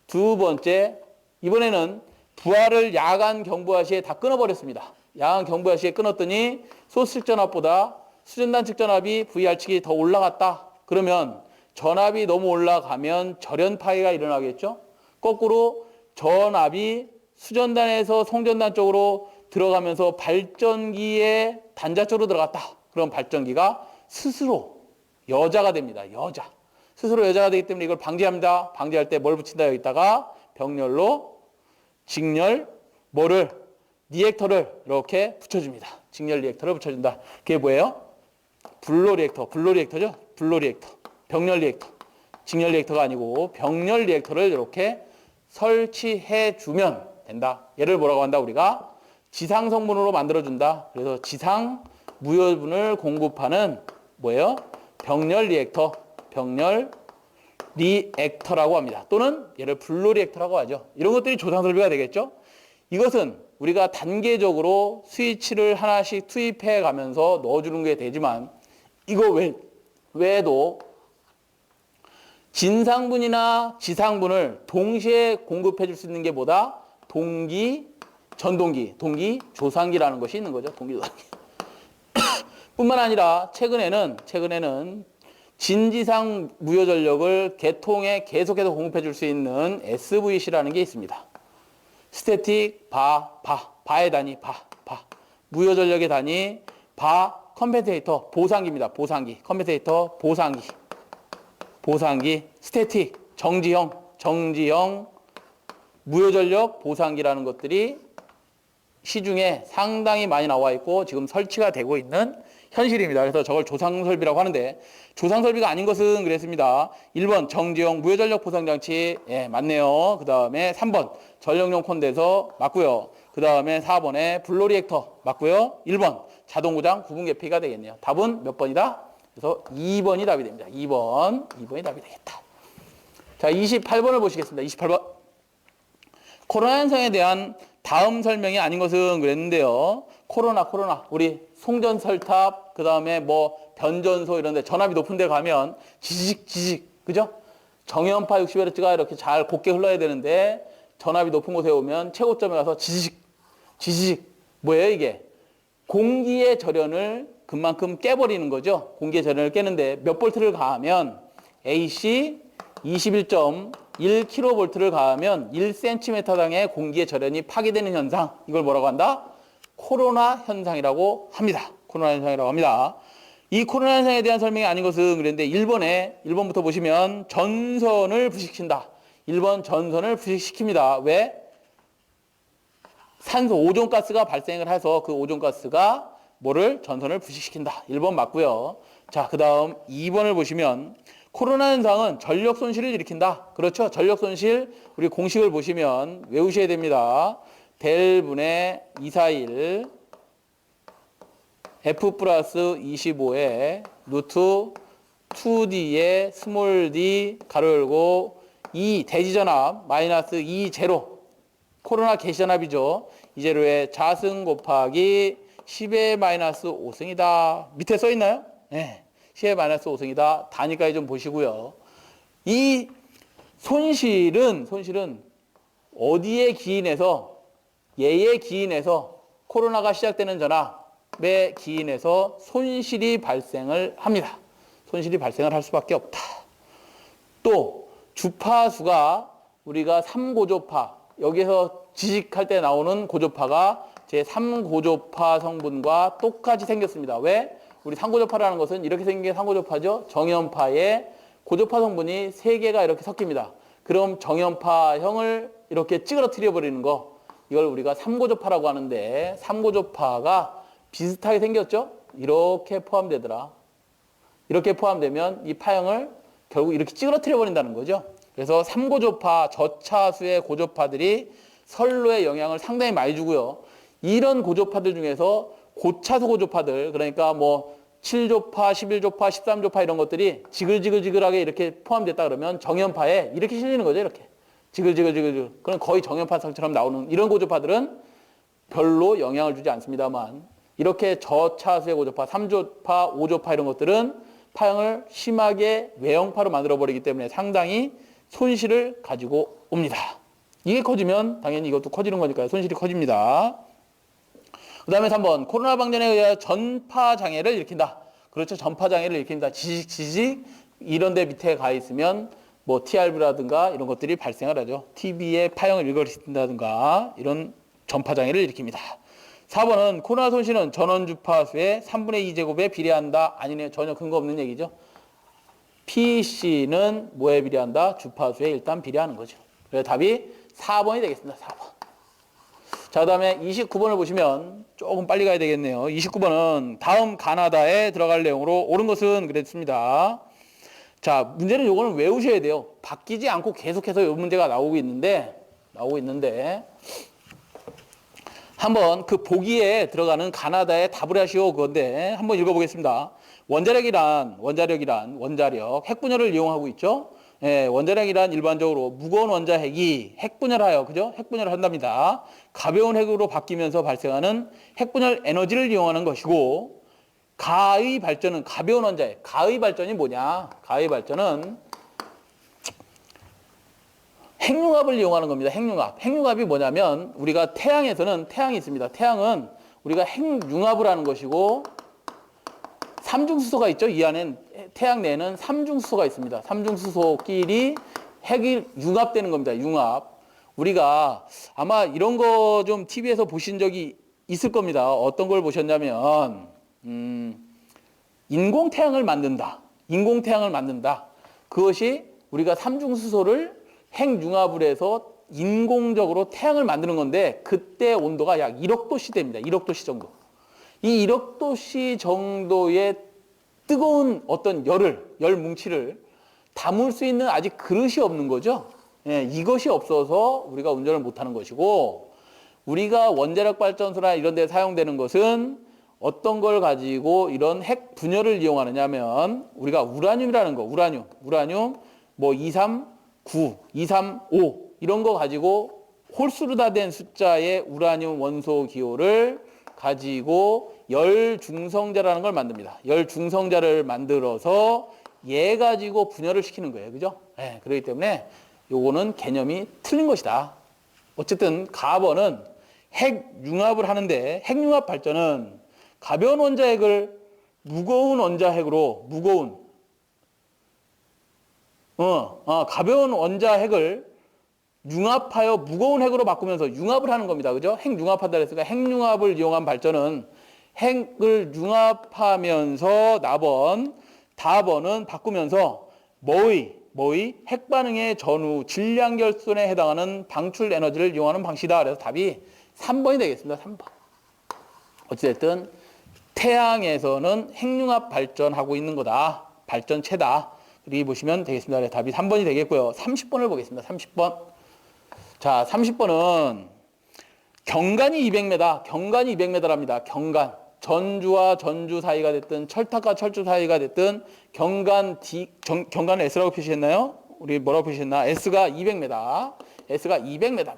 두 번째, 이번에는 부하를 야간 경부하 시에 다 끊어버렸습니다. 야간 경부하 시에 끊었더니 소스 측 전압보다 수전단 측 전압이 VR 측이 더 올라갔다. 그러면 전압이 너무 올라가면 절연 파이가 일어나겠죠? 거꾸로 전압이 수전단에서 송전단 쪽으로 들어가면서 발전기의 단자 쪽으로 들어갔다. 그럼 발전기가 스스로 여자가 됩니다. 여자. 스스로 여자가 되기 때문에 이걸 방지합니다. 방지할 때 뭘 붙인다? 여기다가 병렬로 직렬 뭐를 리액터를 이렇게 붙여줍니다. 직렬 리액터를 붙여준다. 그게 뭐예요? 불로 리액터. 불로 리액터죠? 불로 리액터. 병렬 리액터. 직렬 리액터가 아니고 병렬 리액터를 이렇게 설치해 주면 된다. 얘를 뭐라고 한다? 우리가 지상 성분으로 만들어준다. 그래서 지상 무효분을 공급하는 뭐예요? 병렬 리액터. 병렬 리액터라고 합니다. 또는 얘를 불로 리액터라고 하죠. 이런 것들이 조상 설비가 되겠죠. 이것은 우리가 단계적으로 스위치를 하나씩 투입해 가면서 넣어주는 게 되지만 이거 외에도 진상분이나 지상분을 동시에 공급해 줄 수 있는 게 뭐다? 동기, 전동기, 동기, 조상기라는 것이 있는 거죠. 동기, 조상기. 뿐만 아니라 최근에는 진지상 무효 전력을 계통에 계속해서 공급해 줄 수 있는 SVC라는 게 있습니다. 스태틱, 바의 단위, 무효 전력의 단위, 컴펜세이터, 보상기입니다. 보상기, 컴펜세이터, 보상기, 스태틱, 정지형, 무효 전력, 보상기라는 것들이 시중에 상당히 많이 나와 있고 지금 설치가 되고 있는 현실입니다. 그래서 저걸 조상설비라고 하는데 조상설비가 아닌 것은 그랬습니다. 1번 정지형 무효전력 보상장치 예, 맞네요. 그 다음에 3번 전력용 콘덴서 맞고요. 그 다음에 4번에 불로리액터 맞고요. 1번 자동고장 구분계피가 되겠네요. 답은 몇 번이다? 그래서 2번이 답이 됩니다. 2번이 답이 되겠다. 자, 28번을 보시겠습니다. 28번. 코로나 현상에 대한 다음 설명이 아닌 것은 그랬는데요. 코로나 우리 송전설탑 그 다음에 뭐 변전소 이런 데 전압이 높은 데 가면 지직 그죠? 정연파 60Hz가 이렇게 잘 곱게 흘러야 되는데 전압이 높은 곳에 오면 최고점에 가서 지직 뭐예요 이게? 공기의 절연을 그만큼 깨버리는 거죠. 공기의 절연을 깨는데 몇 볼트를 가하면 AC 21.1kV를 가하면 1cm당의 공기의 절연이 파괴되는 현상. 이걸 뭐라고 한다? 코로나 현상이라고 합니다. 코로나 현상이라고 합니다. 이 코로나 현상에 대한 설명이 아닌 것은 그랬는데 1번부터 보시면 전선을 부식시킨다. 1번 전선을 부식시킵니다. 왜? 산소 오존가스가 발생을 해서 그 오존가스가 전선을 부식시킨다. 1번 맞고요. 자, 그 다음 2번을 보시면 코로나 현상은 전력 손실을 일으킨다. 그렇죠? 전력 손실 우리 공식을 보시면 외우셔야 됩니다. 델 분의 241 F 플러스 25에 루트 2D에 스몰 d 가로 열고 2 대지전압 마이너스 2 제로 코로나 개시전압이죠. 이 제로에 자승 곱하기 10의 마이너스 5승이다. 밑에 써 있나요? 네. 10의 마이너스 5승이다. 단위까지 좀 보시고요. 이 손실은 어디에 기인해서 얘에 기인해서 코로나가 시작되는 전압에 기인해서 손실이 발생을 합니다. 손실이 발생을 할 수밖에 없다. 또 주파수가 우리가 3고조파 여기서 지식할 때 나오는 고조파가 제3고조파 성분과 똑같이 생겼습니다. 왜? 우리 3고조파라는 것은 이렇게 생긴 게 3고조파죠. 정연파에 고조파 성분이 3개가 이렇게 섞입니다. 그럼 정연파형을 이렇게 찌그러뜨려 버리는 거 이걸 우리가 3고조파라고 하는데 3고조파가 비슷하게 생겼죠? 이렇게 포함되더라. 이렇게 포함되면 이 파형을 결국 이렇게 찌그러뜨려 버린다는 거죠. 그래서 3고조파 저차수의 고조파들이 선로에 영향을 상당히 많이 주고요. 이런 고조파들 중에서 고차수 고조파들 그러니까 뭐 7조파, 11조파, 13조파 이런 것들이 지글지글하게 이렇게 포함됐다 그러면 정연파에 이렇게 실리는 거죠. 이렇게 지글지글 그럼 거의 정연파성처럼 나오는 이런 고조파들은 별로 영향을 주지 않습니다만 이렇게 저차수의 고조파, 3조파, 5조파 이런 것들은 파형을 심하게 외형파로 만들어버리기 때문에 상당히 손실을 가지고 옵니다. 이게 커지면 당연히 이것도 커지는 거니까요. 손실이 커집니다. 그 다음에 3번 코로나 방전에 의해 전파 장애를 일으킨다. 그렇죠. 전파 장애를 일으킨다. 지직 이런 데 밑에 가 있으면 뭐 TRV라든가 이런 것들이 발생을 하죠. TV의 파형을 일거리신다든가 이런 전파 장애를 일으킵니다. 4번은 코로나 손실은 전원 주파수의 3분의 2제곱에 비례한다. 아니네, 전혀 근거 없는 얘기죠. PC는 뭐에 비례한다? 주파수에 일단 비례하는 거죠. 그래서 답이 4번이 되겠습니다. 4번. 자, 그다음에 29번을 보시면 조금 빨리 가야 되겠네요. 29번은 다음 가나다에 들어갈 내용으로 옳은 것은 그랬습니다. 자, 문제는 요거는 외우셔야 돼요. 바뀌지 않고 계속해서 요 문제가 나오고 있는데 한번 그 보기에 들어가는 가나다의 답을 하시오 그건데 한번 읽어보겠습니다. 원자력, 핵분열을 이용하고 있죠. 예, 원자력이란 일반적으로 무거운 원자핵이 핵분열하여, 그죠? 핵분열을 한답니다. 가벼운 핵으로 바뀌면서 발생하는 핵분열 에너지를 이용하는 것이고, 가의 발전은 가벼운 원자핵. 가의 발전이 뭐냐? 가의 발전은 핵융합을 이용하는 겁니다. 핵융합. 핵융합이 뭐냐면 우리가 태양에서는 태양이 있습니다. 태양은 우리가 핵융합을 하는 것이고 삼중수소가 있죠. 이 안엔 태양 내에는 삼중수소가 있습니다. 삼중수소끼리 핵이 융합되는 겁니다. 융합. 우리가 아마 이런 거 좀 TV에서 보신 적이 있을 겁니다. 어떤 걸 보셨냐면 인공태양을 만든다. 인공태양을 만든다. 그것이 우리가 삼중수소를 핵융합을 해서 인공적으로 태양을 만드는 건데 그때 온도가 약 1억 도씨 됩니다. 1억 도씨 정도. 이 1억 도씨 정도의 뜨거운 어떤 열 뭉치를 담을 수 있는 아직 그릇이 없는 거죠. 예, 이것이 없어서 우리가 운전을 못하는 것이고 우리가 원자력 발전소나 이런 데 사용되는 것은 어떤 걸 가지고 이런 핵 분열을 이용하느냐 하면 우리가 우라늄이라는 거, 우라늄 뭐 239, 235 이런 거 가지고 홀수로 다 된 숫자의 우라늄 원소 기호를 가지고 열중성자라는 걸 만듭니다. 열중성자를 만들어서 얘 가지고 분열을 시키는 거예요. 그죠? 네, 그렇기 때문에 요거는 개념이 틀린 것이다. 어쨌든 가번은 핵융합을 하는데 핵융합 발전은 가벼운 원자핵을 무거운 원자핵으로 가벼운 원자핵을 융합하여 무거운 핵으로 바꾸면서 융합을 하는 겁니다. 그죠? 핵융합한다 그랬으니까 핵융합을 이용한 발전은 핵을 융합하면서 다번은 바꾸면서 뭐의 핵반응의 전후 질량 결손에 해당하는 방출 에너지를 이용하는 방식이다. 그래서 답이 3번이 되겠습니다. 3번. 어찌됐든 태양에서는 핵융합 발전하고 있는 거다. 발전체다. 이렇게 보시면 되겠습니다. 그래서 답이 3번이 되겠고요. 30번을 보겠습니다. 30번. 자, 30번은 경간이 200m랍니다. 경간. 전주와 전주 사이가 됐든 철탑과 철주 사이가 됐든 경간을 S라고 표시했나요? 우리 뭐라고 표시했나? S가 200m. S가 200m입니다.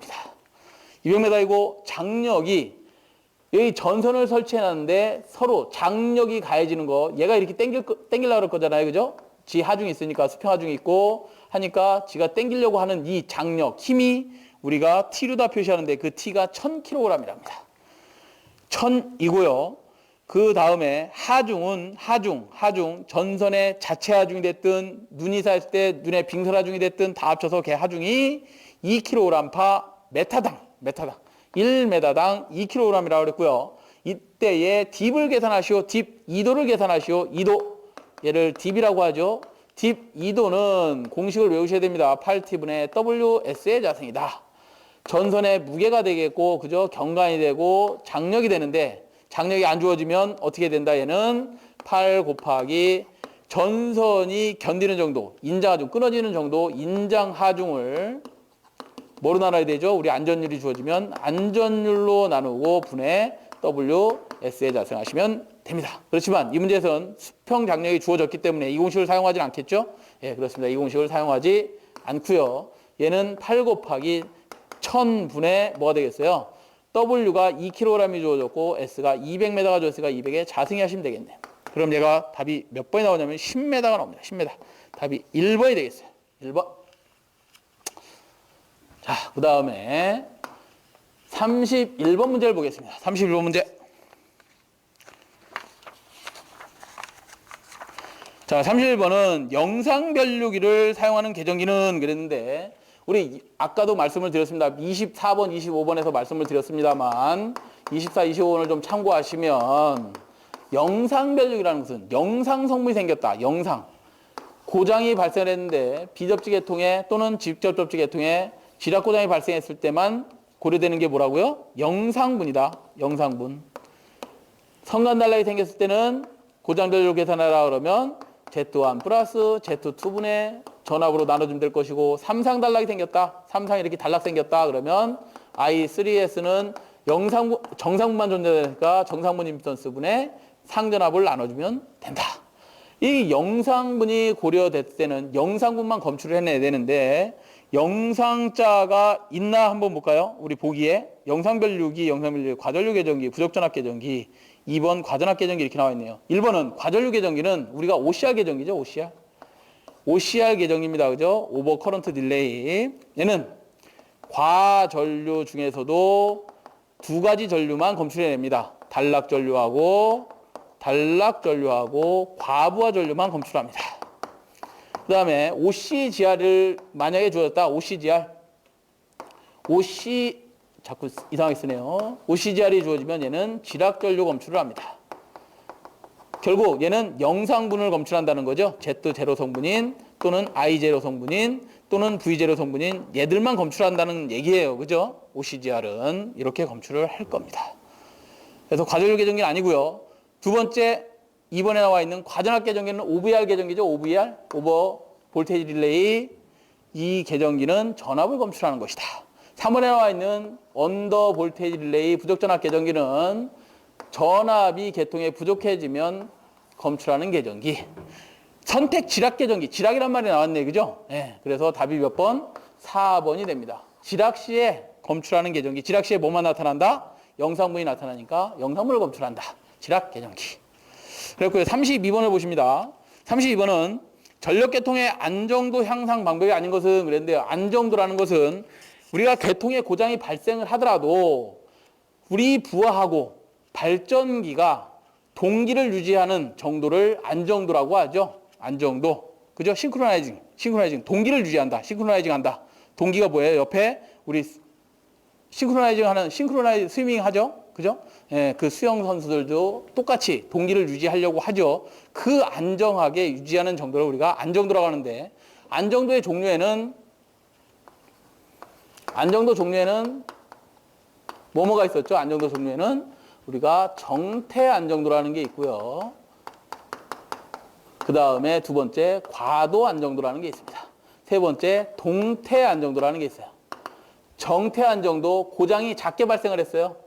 200m이고 장력이 여기 전선을 설치해놨는데 서로 장력이 가해지는 거 얘가 이렇게 땡기려고 그럴 거잖아요. 그죠? 지 하중이 있으니까 수평 하중이 있고 하니까 지가 땡기려고 하는 이 장력, 힘이 우리가 T로 다 표시하는데 그 T가 1000kg이랍니다. 1000이고요. 그 다음에 하중, 전선의 자체 하중이 됐든 눈이 쌓였을 때 눈의 빙설 하중이 됐든 다 합쳐서 걔 하중이 2kg/m. 1m당 2kg이라고 그랬고요. 이때의 딥을 계산하시오. 딥 2도를 계산하시오. 2도. 얘를 딥이라고 하죠. 딥 2도는 공식을 외우셔야 됩니다. 8T분의 WS의 자승이다. 전선의 무게가 되겠고, 그죠? 경간이 되고, 장력이 되는데, 장력이 안 주어지면 어떻게 된다? 얘는 8 곱하기 전선이 견디는 정도, 인장하중, 끊어지는 정도, 인장하중을 뭐로 나눠야 되죠? 우리 안전율이 주어지면 안전율로 나누고 분의 WS에 자생하시면 됩니다. 그렇지만 이 문제에서는 수평 장력이 주어졌기 때문에 이 공식을 사용하지 않겠죠? 예, 그렇습니다. 이 공식을 사용하지 않고요. 얘는 8 곱하기 1000분의 뭐가 되겠어요? W가 2kg이 주어졌고 S가 200m가 주어졌으니까 200에 자승이 하시면 되겠네요. 그럼 얘가 답이 몇 번이 나오냐면 10m가 나옵니다. 10m. 답이 1번이 되겠어요. 1번. 자, 그 다음에 31번 문제를 보겠습니다. 31번 문제. 자, 31번은 영상 변류기를 사용하는 계정기는 그랬는데 우리 아까도 말씀을 드렸습니다. 24번, 25번에서 말씀을 드렸습니다만 24, 25번을 좀 참고하시면 영상 변류기라는 것은 영상 성분이 생겼다. 영상. 고장이 발생했는데 비접지 계통에 또는 직접 접지 계통에 지락 고장이 발생했을 때만 고려되는 게 뭐라고요? 영상분이다. 영상분. 성간 단락이 생겼을 때는 고장 변류 계산하라 그러면 Z1 플러스 Z2분의 전압으로 나눠주면 될 것이고 삼상 단락이 생겼다. 삼상이 이렇게 단락 생겼다. 그러면 I3S는 정상분만 존재하니까 정상분 임피던스 분의 상전압을 나눠주면 된다. 이 영상분이 고려됐을 때는 영상분만 검출을 해내야 되는데 영상자가 있나 한번 볼까요? 우리 보기에 영상변류기, 과전류 계정기, 부적전압 계정기 2번 과전압 계정기 이렇게 나와 있네요. 1번은 과전류 계정기는 우리가 OCR 계정기죠. OCR 계정기입니다. 그죠? 오버 커런트 딜레이. 얘는 과전류 중에서도 두 가지 전류만 검출해냅니다. 단락전류하고 과부하 전류만 검출합니다. 그 다음에 OCGR을 만약에 주어졌다. 자꾸 이상하게 쓰네요. OCGR이 주어지면 얘는 지락전류 검출을 합니다. 결국 얘는 영상분을 검출한다는 거죠. Z0 성분인 또는 I0 성분인 또는 V0 성분인 얘들만 검출한다는 얘기예요. 그죠? OCGR은 이렇게 검출을 할 겁니다. 그래서 과전류 계정기는 아니고요. 두 번째 2번에 나와 있는 과전압 계정기는 OVR 계정기죠. OVR, 오버 볼테이지 릴레이. 이 계정기는 전압을 검출하는 것이다. 3번에 나와 있는 언더 볼테이지 릴레이 부적전압 계정기는 전압이 계통에 부족해지면 검출하는 계정기. 선택 지락 계정기. 지락이란 말이 나왔네. 그죠? 네, 그래서 답이 몇 번? 4번이 됩니다. 지락 시에 검출하는 계정기. 지락 시에 뭐만 나타난다? 영상분이 나타나니까 영상분을 검출한다. 지락 계정기. 그렇고요. 32번을 보십니다. 32번은 전력계통의 안정도 향상 방법이 아닌 것은 그랬는데요. 안정도라는 것은 우리가 계통에 고장이 발생을 하더라도 우리 부하하고 발전기가 동기를 유지하는 정도를 안정도라고 하죠. 안정도. 그죠? 싱크로나이징. 동기를 유지한다. 싱크로나이징 한다. 동기가 뭐예요? 옆에 우리 싱크로나이징 스위밍 하죠? 그죠? 예, 그 수영 선수들도 똑같이 동기를 유지하려고 하죠. 그 안정하게 유지하는 정도를 우리가 안정도라고 하는데 안정도 종류에는 뭐뭐가 있었죠? 안정도 종류에는 우리가 정태 안정도라는 게 있고요. 그 다음에 두 번째 과도 안정도라는 게 있습니다. 세 번째 동태 안정도라는 게 있어요. 정태 안정도 고장이 작게 발생을 했어요.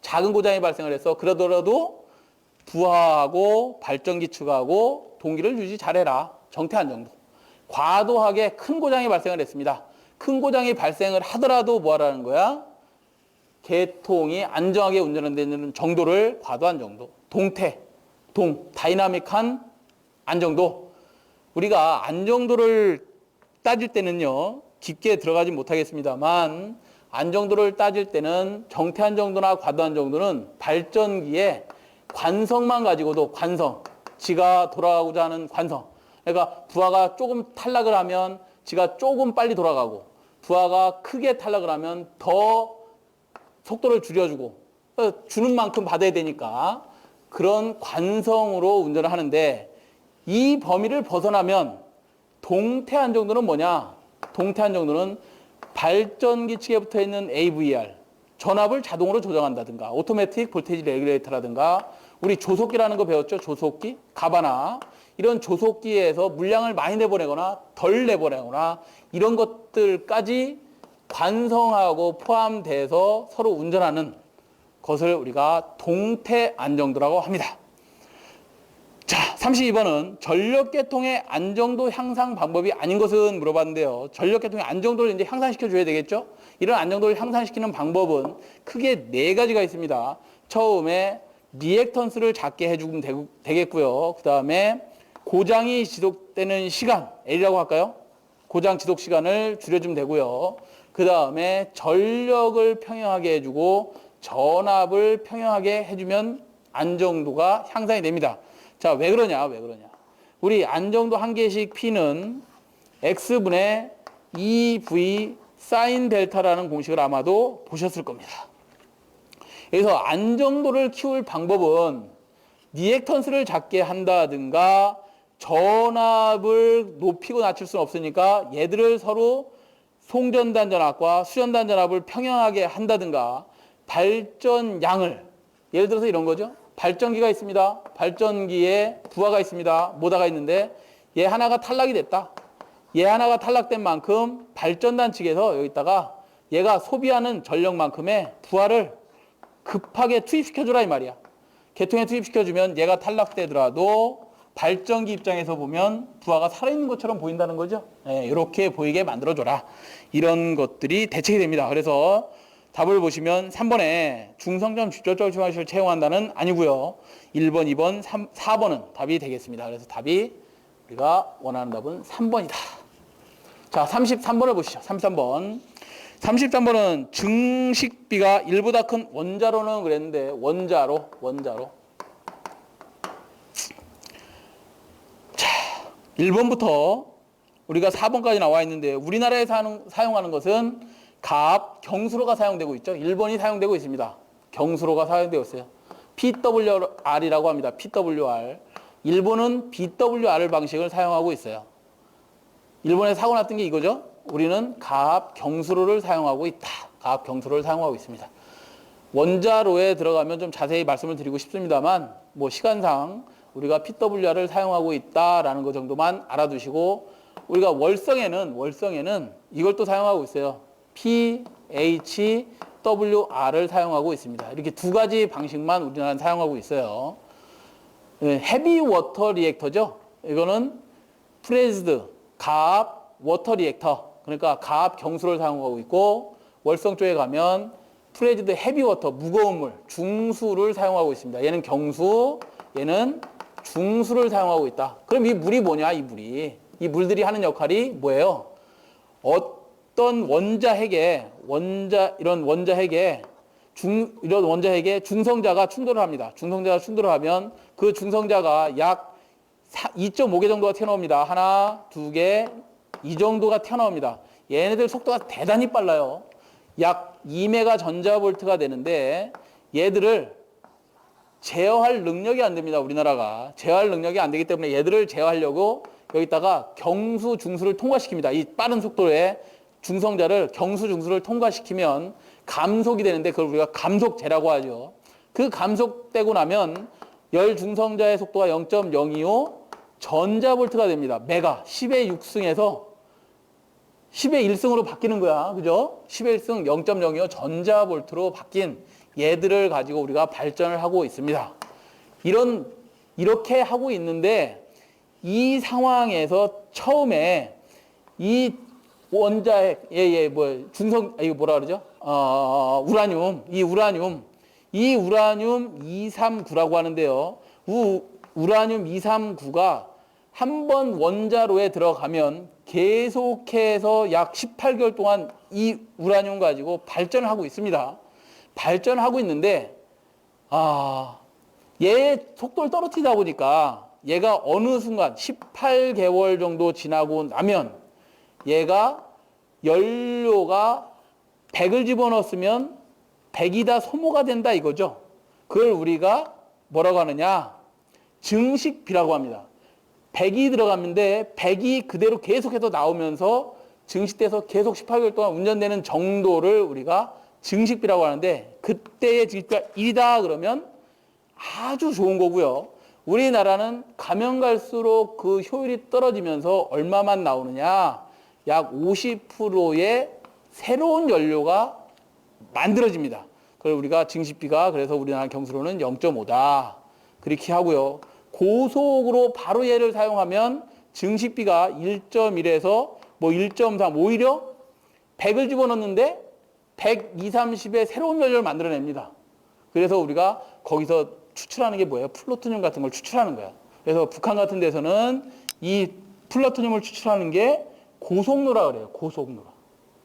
작은 고장이 발생을 해서 그러더라도 부하하고 발전기 추가하고 동기를 유지 잘해라. 정태 안정도. 과도하게 큰 고장이 발생을 했습니다. 큰 고장이 발생을 하더라도 뭐 하라는 거야? 계통이 안정하게 운전되는 정도를 과도 안정도. 다이나믹한 안정도. 우리가 안정도를 따질 때는요. 깊게 들어가지 못하겠습니다만 안정도를 따질 때는 정태 안정도나 과도 안정도는 발전기의 관성만 가지고도 지가 돌아가고자 하는 관성. 그러니까 부하가 조금 탈락을 하면 지가 조금 빨리 돌아가고 부하가 크게 탈락을 하면 더 속도를 줄여주고 주는 만큼 받아야 되니까 그런 관성으로 운전을 하는데 이 범위를 벗어나면 동태 안정도는 뭐냐? 동태 안정도는 발전기 측에 붙어 있는 AVR, 전압을 자동으로 조정한다든가, 오토매틱 볼테이지 레귤레이터라든가, 우리 조속기라는 거 배웠죠? 조속기, 가바나. 이런 조속기에서 물량을 많이 내보내거나 덜 내보내거나 이런 것들까지 관성하고 포함돼서 서로 운전하는 것을 우리가 동태 안정도라고 합니다. 자, 32번은 전력계통의 안정도 향상 방법이 아닌 것은 물어봤는데요. 전력계통의 안정도를 이제 향상시켜줘야 되겠죠? 이런 안정도를 향상시키는 방법은 크게 네 가지가 있습니다. 처음에 리액턴스를 작게 해주면 되겠고요. 그 다음에 고장이 지속되는 시간, L이라고 할까요? 고장 지속 시간을 줄여주면 되고요. 그 다음에 전력을 평형하게 해주고 전압을 평형하게 해주면 안정도가 향상이 됩니다. 자, 왜 그러냐? 우리 안정도 한 개씩 P는 X분의 2V 사인 델타라는 공식을 아마도 보셨을 겁니다. 그래서 안정도를 키울 방법은 리액턴스를 작게 한다든가 전압을 높이고 낮출 수는 없으니까 얘들을 서로 송전단전압과 수전단전압을 평행하게 한다든가 발전량을 예를 들어서 이런 거죠. 발전기가 있습니다. 발전기에 부하가 있습니다. 모다가 있는데 얘 하나가 탈락이 됐다. 얘 하나가 탈락된 만큼 발전단 측에서 여기다가 얘가 소비하는 전력만큼의 부하를 급하게 투입시켜주라 이 말이야. 계통에 투입시켜주면 얘가 탈락되더라도 발전기 입장에서 보면 부하가 살아있는 것처럼 보인다는 거죠. 네, 이렇게 보이게 만들어줘라. 이런 것들이 대책이 됩니다. 그래서 답을 보시면 3번에 중성점 직접적 중화시를 채용한다는 아니고요. 1번, 2번, 4번은 답이 되겠습니다. 그래서 답이 우리가 원하는 답은 3번이다. 자, 33번을 보시죠. 33번. 33번은 증식비가 1보다 큰 원자로는 그랬는데 원자로. 자, 1번부터 우리가 4번까지 나와 있는데 우리나라에 사용하는 것은 가압 경수로가 사용되고 있죠. 1번이 사용되고 있습니다. 경수로가 사용되고 있어요. PWR이라고 합니다. PWR. 일본은 BWR 방식을 사용하고 있어요. 일본에 사고 났던 게 이거죠. 우리는 가압 경수로를 사용하고 있다. 가압 경수로를 사용하고 있습니다. 원자로에 들어가면 좀 자세히 말씀을 드리고 싶습니다만 뭐 시간상 우리가 PWR을 사용하고 있다라는 것 정도만 알아두시고 우리가 월성에는 이걸 또 사용하고 있어요. PHWR을 사용하고 있습니다. 이렇게 두 가지 방식만 우리나라는 사용하고 있어요. 헤비 워터 리액터죠. 이거는 프레즈드 가압 워터 리액터. 그러니까 가압 경수를 사용하고 있고 월성 쪽에 가면 프레즈드 헤비 워터 무거운 물 중수를 사용하고 있습니다. 얘는 경수, 얘는 중수를 사용하고 있다. 그럼 이 물이 뭐냐? 이 물들이 하는 역할이 뭐예요? 어떤 이런 원자핵에 중성자가 충돌을 합니다. 중성자가 충돌을 하면 그 중성자가 약 2.5개 정도가 튀어나옵니다. 하나, 두 개, 이 정도가 튀어나옵니다. 얘네들 속도가 대단히 빨라요. 약 2메가 전자볼트가 되는데 얘들을 제어할 능력이 안 됩니다. 우리나라가. 제어할 능력이 안 되기 때문에 얘들을 제어하려고 여기다가 경수, 중수를 통과시킵니다. 이 빠른 속도에 중성자를 경수, 중수를 통과시키면 감속이 되는데 그걸 우리가 감속제라고 하죠. 그 감속되고 나면 열 중성자의 속도가 0.025 전자볼트가 됩니다. 메가 10의 6승에서 10의 1승으로 바뀌는 거야. 그죠? 10의 1승 0.025 전자볼트로 바뀐 얘들을 가지고 우리가 발전을 하고 있습니다. 이렇게 하고 있는데 이 상황에서 처음에 이 원자핵, 이거 뭐라 그러죠? 우라늄 239라고 하는데요. 우라늄 239가 한 번 원자로에 들어가면 계속해서 약 18개월 동안 이 우라늄 가지고 발전을 하고 있습니다. 발전을 하고 있는데, 얘 속도를 떨어뜨리다 보니까 얘가 어느 순간 18개월 정도 지나고 나면 얘가 연료가 100을 집어넣었으면 100이 다 소모가 된다 이거죠. 그걸 우리가 뭐라고 하느냐? 증식비라고 합니다. 100이 들어갔는데 100이 그대로 계속해서 나오면서 증식돼서 계속 18개월 동안 운전되는 정도를 우리가 증식비라고 하는데 그때의 증식비가 1이다 그러면 아주 좋은 거고요. 우리나라는 가면 갈수록 그 효율이 떨어지면서 얼마만 나오느냐? 약 50%의 새로운 연료가 만들어집니다. 그걸 우리가 증식비가 그래서 우리나라 경수로는 0.5다. 그렇게 하고요. 고속으로 바로 얘를 사용하면 증식비가 1.1에서 1.3 오히려 100을 집어넣는데 100, 2, 30의 새로운 연료를 만들어냅니다. 그래서 우리가 거기서 추출하는 게 뭐예요? 플루토늄 같은 걸 추출하는 거야. 그래서 북한 같은 데서는 이 플루토늄을 추출하는 게 고속노라 그래요. 고속노라.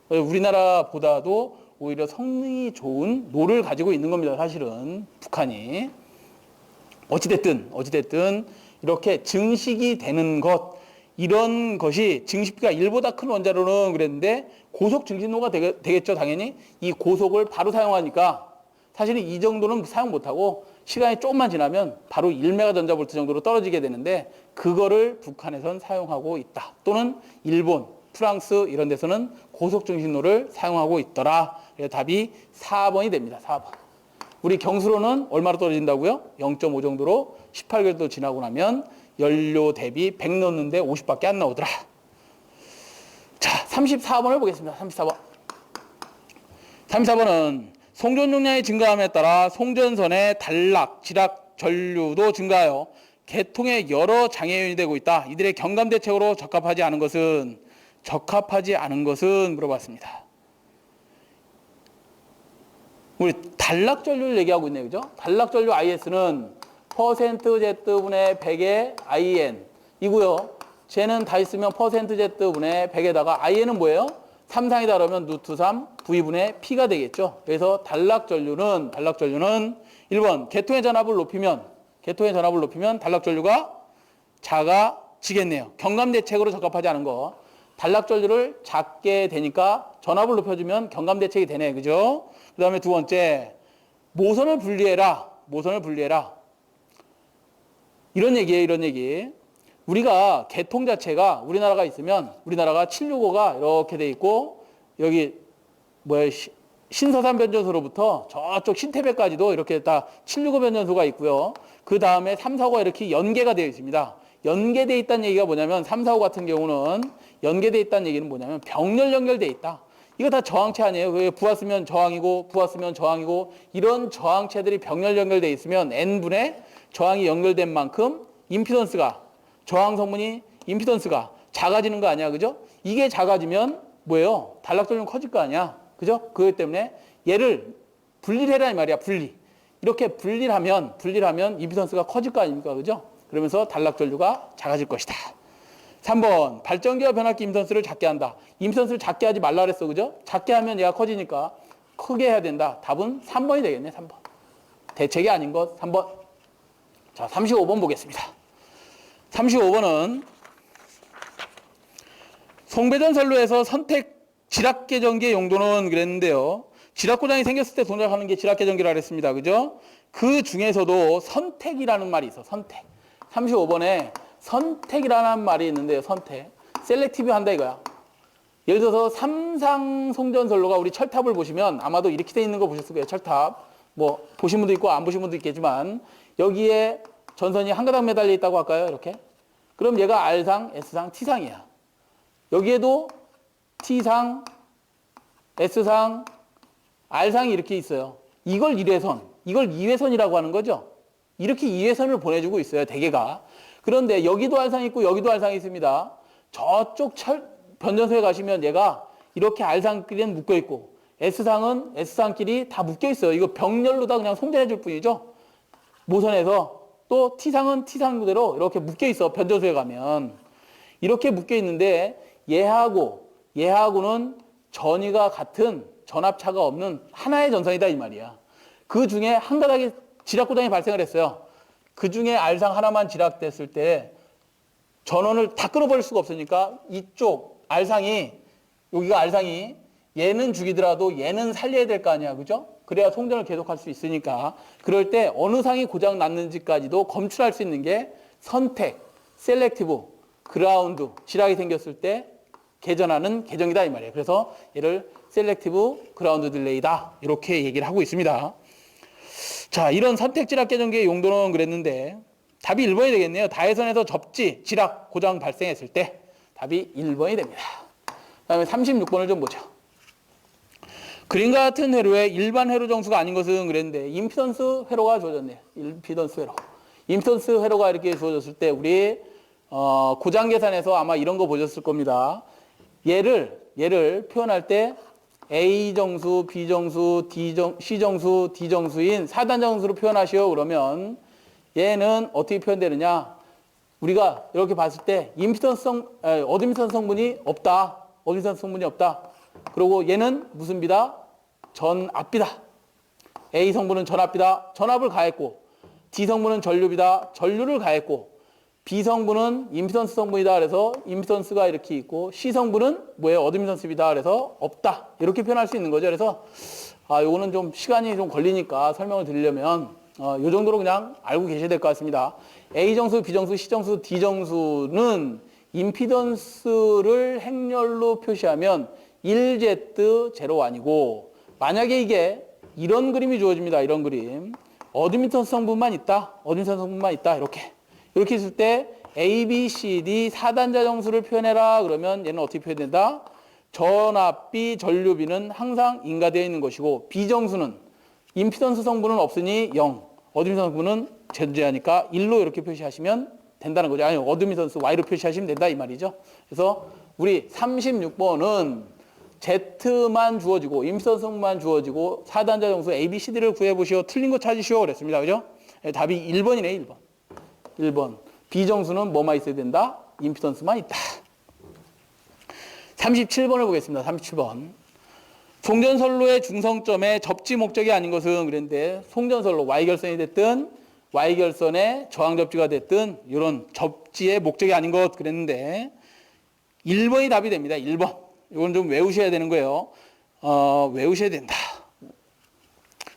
우리나라보다도 오히려 성능이 좋은 노를 가지고 있는 겁니다. 사실은 북한이. 어찌됐든 이렇게 증식이 되는 것, 이런 것이 증식비가 1보다 큰 원자로는 그랬는데 고속 증식로가 되겠죠, 당연히. 이 고속을 바로 사용하니까 사실은 이 정도는 사용 못하고 시간이 조금만 지나면 바로 1메가 전자볼트 정도로 떨어지게 되는데 그거를 북한에선 사용하고 있다. 또는 일본, 프랑스 이런 데서는 고속 증식로를 사용하고 있더라. 그래서 답이 4번이 됩니다. 4번. 우리 경수로는 얼마로 떨어진다고요? 0.5 정도로 18개월도 지나고 나면 연료 대비 100 넣었는데 50밖에 안 나오더라. 자, 34번을 보겠습니다. 34번. 34번은 송전 용량이 증가함에 따라 송전선의 단락, 지락, 전류도 증가하여 개통에 여러 장애 요인이 되고 있다. 이들의 경감 대책으로 적합하지 않은 것은 물어봤습니다. 우리 단락 전류를 얘기하고 있네요. 그죠? 단락 전류 IS는 %Z분의 100의 IN 이고요. 쟤는 다 있으면 %Z분의 100에다가 IN은 뭐예요? 3상이다 그러면 루트 3 V분의 P가 되겠죠. 그래서 단락 전류는 1번 개통의 전압을 높이면 단락 전류가 작아지겠네요. 경감 대책으로 적합하지 않은 거. 단락 전류를 작게 되니까 전압을 높여주면 경감 대책이 되네. 그죠? 그 다음에 두 번째, 모선을 분리해라. 이런 얘기. 우리가 개통 자체가 우리나라가 있으면 우리나라가 765가 이렇게 돼 있고 여기 신서산 변전소로부터 저쪽 신태배까지도 이렇게 다 765 변전소가 있고요. 그 다음에 345가 이렇게 연계가 되어 있습니다. 연계되어 있다는 얘기가 뭐냐면 345 같은 경우는 연계되어 있다는 얘기는 뭐냐면 병렬 연결되어 있다. 이거 다 저항체 아니에요. 왜 부하쓰면 저항이고 부하쓰면 저항이고 이런 저항체들이 병렬 연결되어 있으면 N분의 저항이 연결된 만큼 저항 성분이 임피던스가 작아지는 거 아니야. 그죠? 이게 작아지면 뭐예요? 단락 전류는 커질 거 아니야. 그죠? 그것 때문에 얘를 분리를 해라 이 말이야. 이렇게 분리를 하면 임피던스가 커질 거 아닙니까? 그죠? 그러면서 단락 전류가 작아질 것이다. 3번 발전기와 변압기 임피던스를 작게 한다. 임피던스를 작게 하지 말라 그랬어. 그죠? 작게 하면 얘가 커지니까 크게 해야 된다. 답은 3번이 되겠네. 3번. 대책이 아닌 것 3번. 자, 35번 보겠습니다. 35번은 송배전선로에서 선택 지락계전기의 용도는 그랬는데요. 지락고장이 생겼을 때 동작하는 게 지락계전기라고 그랬습니다. 그죠? 그 중에서도 선택이라는 말이 있어. 선택. 35번에 선택이라는 말이 있는데요. 선택. 셀렉티브 한다 이거야. 예를 들어서 삼상 송전선로가 우리 철탑을 보시면 아마도 이렇게 돼 있는 거 보셨을 거예요. 철탑. 뭐 보신 분도 있고 안 보신 분도 있겠지만 여기에 전선이 한 가닥 매달려 있다고 할까요? 이렇게. 그럼 얘가 R상, S상, T상이야. 여기에도 T상, S상, R상이 이렇게 있어요. 이걸 1회선, 이걸 2회선이라고 하는 거죠. 이렇게 2회선을 보내주고 있어요. 대개가. 그런데 여기도 R상이 있고 여기도 R상이 있습니다. 저쪽 변전소에 가시면 얘가 이렇게 R상끼리는 묶여 있고 S상은 S상끼리 다 묶여 있어요. 이거 병렬로 다 그냥 송전해 줄 뿐이죠. 모선에서. 또 T상은 T상 그대로 이렇게 묶여 있어. 변전소에 가면. 이렇게 묶여 있는데 얘하고는 전위가 같은 전압차가 없는 하나의 전선이다 이 말이야. 그 중에 한 가닥의 지락고장이 발생을 했어요. 그 중에 R상 하나만 지락됐을 때 전원을 다 끊어버릴 수가 없으니까 이쪽 여기가 R상이 얘는 죽이더라도 얘는 살려야 될 거 아니야. 그죠? 그래야 송전을 계속할 수 있으니까 그럴 때 어느 상이 고장 났는지까지도 검출할 수 있는 게 선택, 셀렉티브, 그라운드, 지락이 생겼을 때 개전하는 개정이다 이 말이에요. 그래서 얘를 셀렉티브 그라운드 딜레이다 이렇게 얘기를 하고 있습니다. 자, 이런 선택 지락 개전기의 용도는 그랬는데 답이 1번이 되겠네요. 다해선에서 접지, 지락, 고장 발생했을 때 답이 1번이 됩니다. 그 다음에 36번을 좀 보죠. 그림과 같은 회로에 일반 회로 정수가 아닌 것은 그랬는데 임피던스 회로가 주어졌네요. 임피던스 회로가 이렇게 주어졌을 때 우리 고장 계산에서 아마 이런 거 보셨을 겁니다. 얘를 표현할 때 A 정수, B 정수, C 정수, D 정수인 4단 정수로 표현하시오. 그러면 얘는 어떻게 표현되느냐? 우리가 이렇게 봤을 때 어드미턴 성분이 없다. 그리고 얘는 무슨 비다? 전압비다. A 성분은 전압비다. 전압을 가했고 D 성분은 전류비다. 전류를 가했고 B 성분은 임피던스 성분이다 그래서 임피던스가 이렇게 있고 C 성분은 뭐예요? 어드미턴스이다 그래서 없다. 이렇게 표현할 수 있는 거죠. 그래서 요거는 좀 시간이 좀 걸리니까 설명을 드리려면 요 정도로 그냥 알고 계셔야 될 것 같습니다. A 정수, B 정수, C 정수, D 정수는 임피던스를 행렬로 표시하면 1Z, 0,1이고 만약에 이게 이런 그림이 주어집니다. 이런 그림. 어드미턴스 성분만 있다. 어드미턴스 성분만 있다. 이렇게 있을 때 A, B, C, D 4단자 정수를 표현해라. 그러면 얘는 어떻게 표현된다? 전압비, 전류비는 항상 인가되어 있는 것이고 B 정수는 임피던스 성분은 없으니 0, 어드미턴스 성분은 존재하니까 1로 이렇게 표시하시면 된다는 거죠. 아니, 어드미턴스 Y로 표시하시면 된다 이 말이죠. 그래서 우리 36번은 Z만 주어지고 임피던스 성분만 주어지고 4단자 정수 A, B, C, D를 구해보시오. 틀린 거 찾으시오. 그랬습니다. 그죠? 답이 1번이네. 1번. B 정수는 뭐만 있어야 된다? 임피던스만 있다. 37번을 보겠습니다. 37번. 송전선로의 중성점에 접지 목적이 아닌 것은 그랬는데 송전선로 Y결선이 됐든 Y결선의 저항접지가 됐든 이런 접지의 목적이 아닌 것 그랬는데 1번이 답이 됩니다. 1번. 이건 좀 외우셔야 되는 거예요. 외우셔야 된다.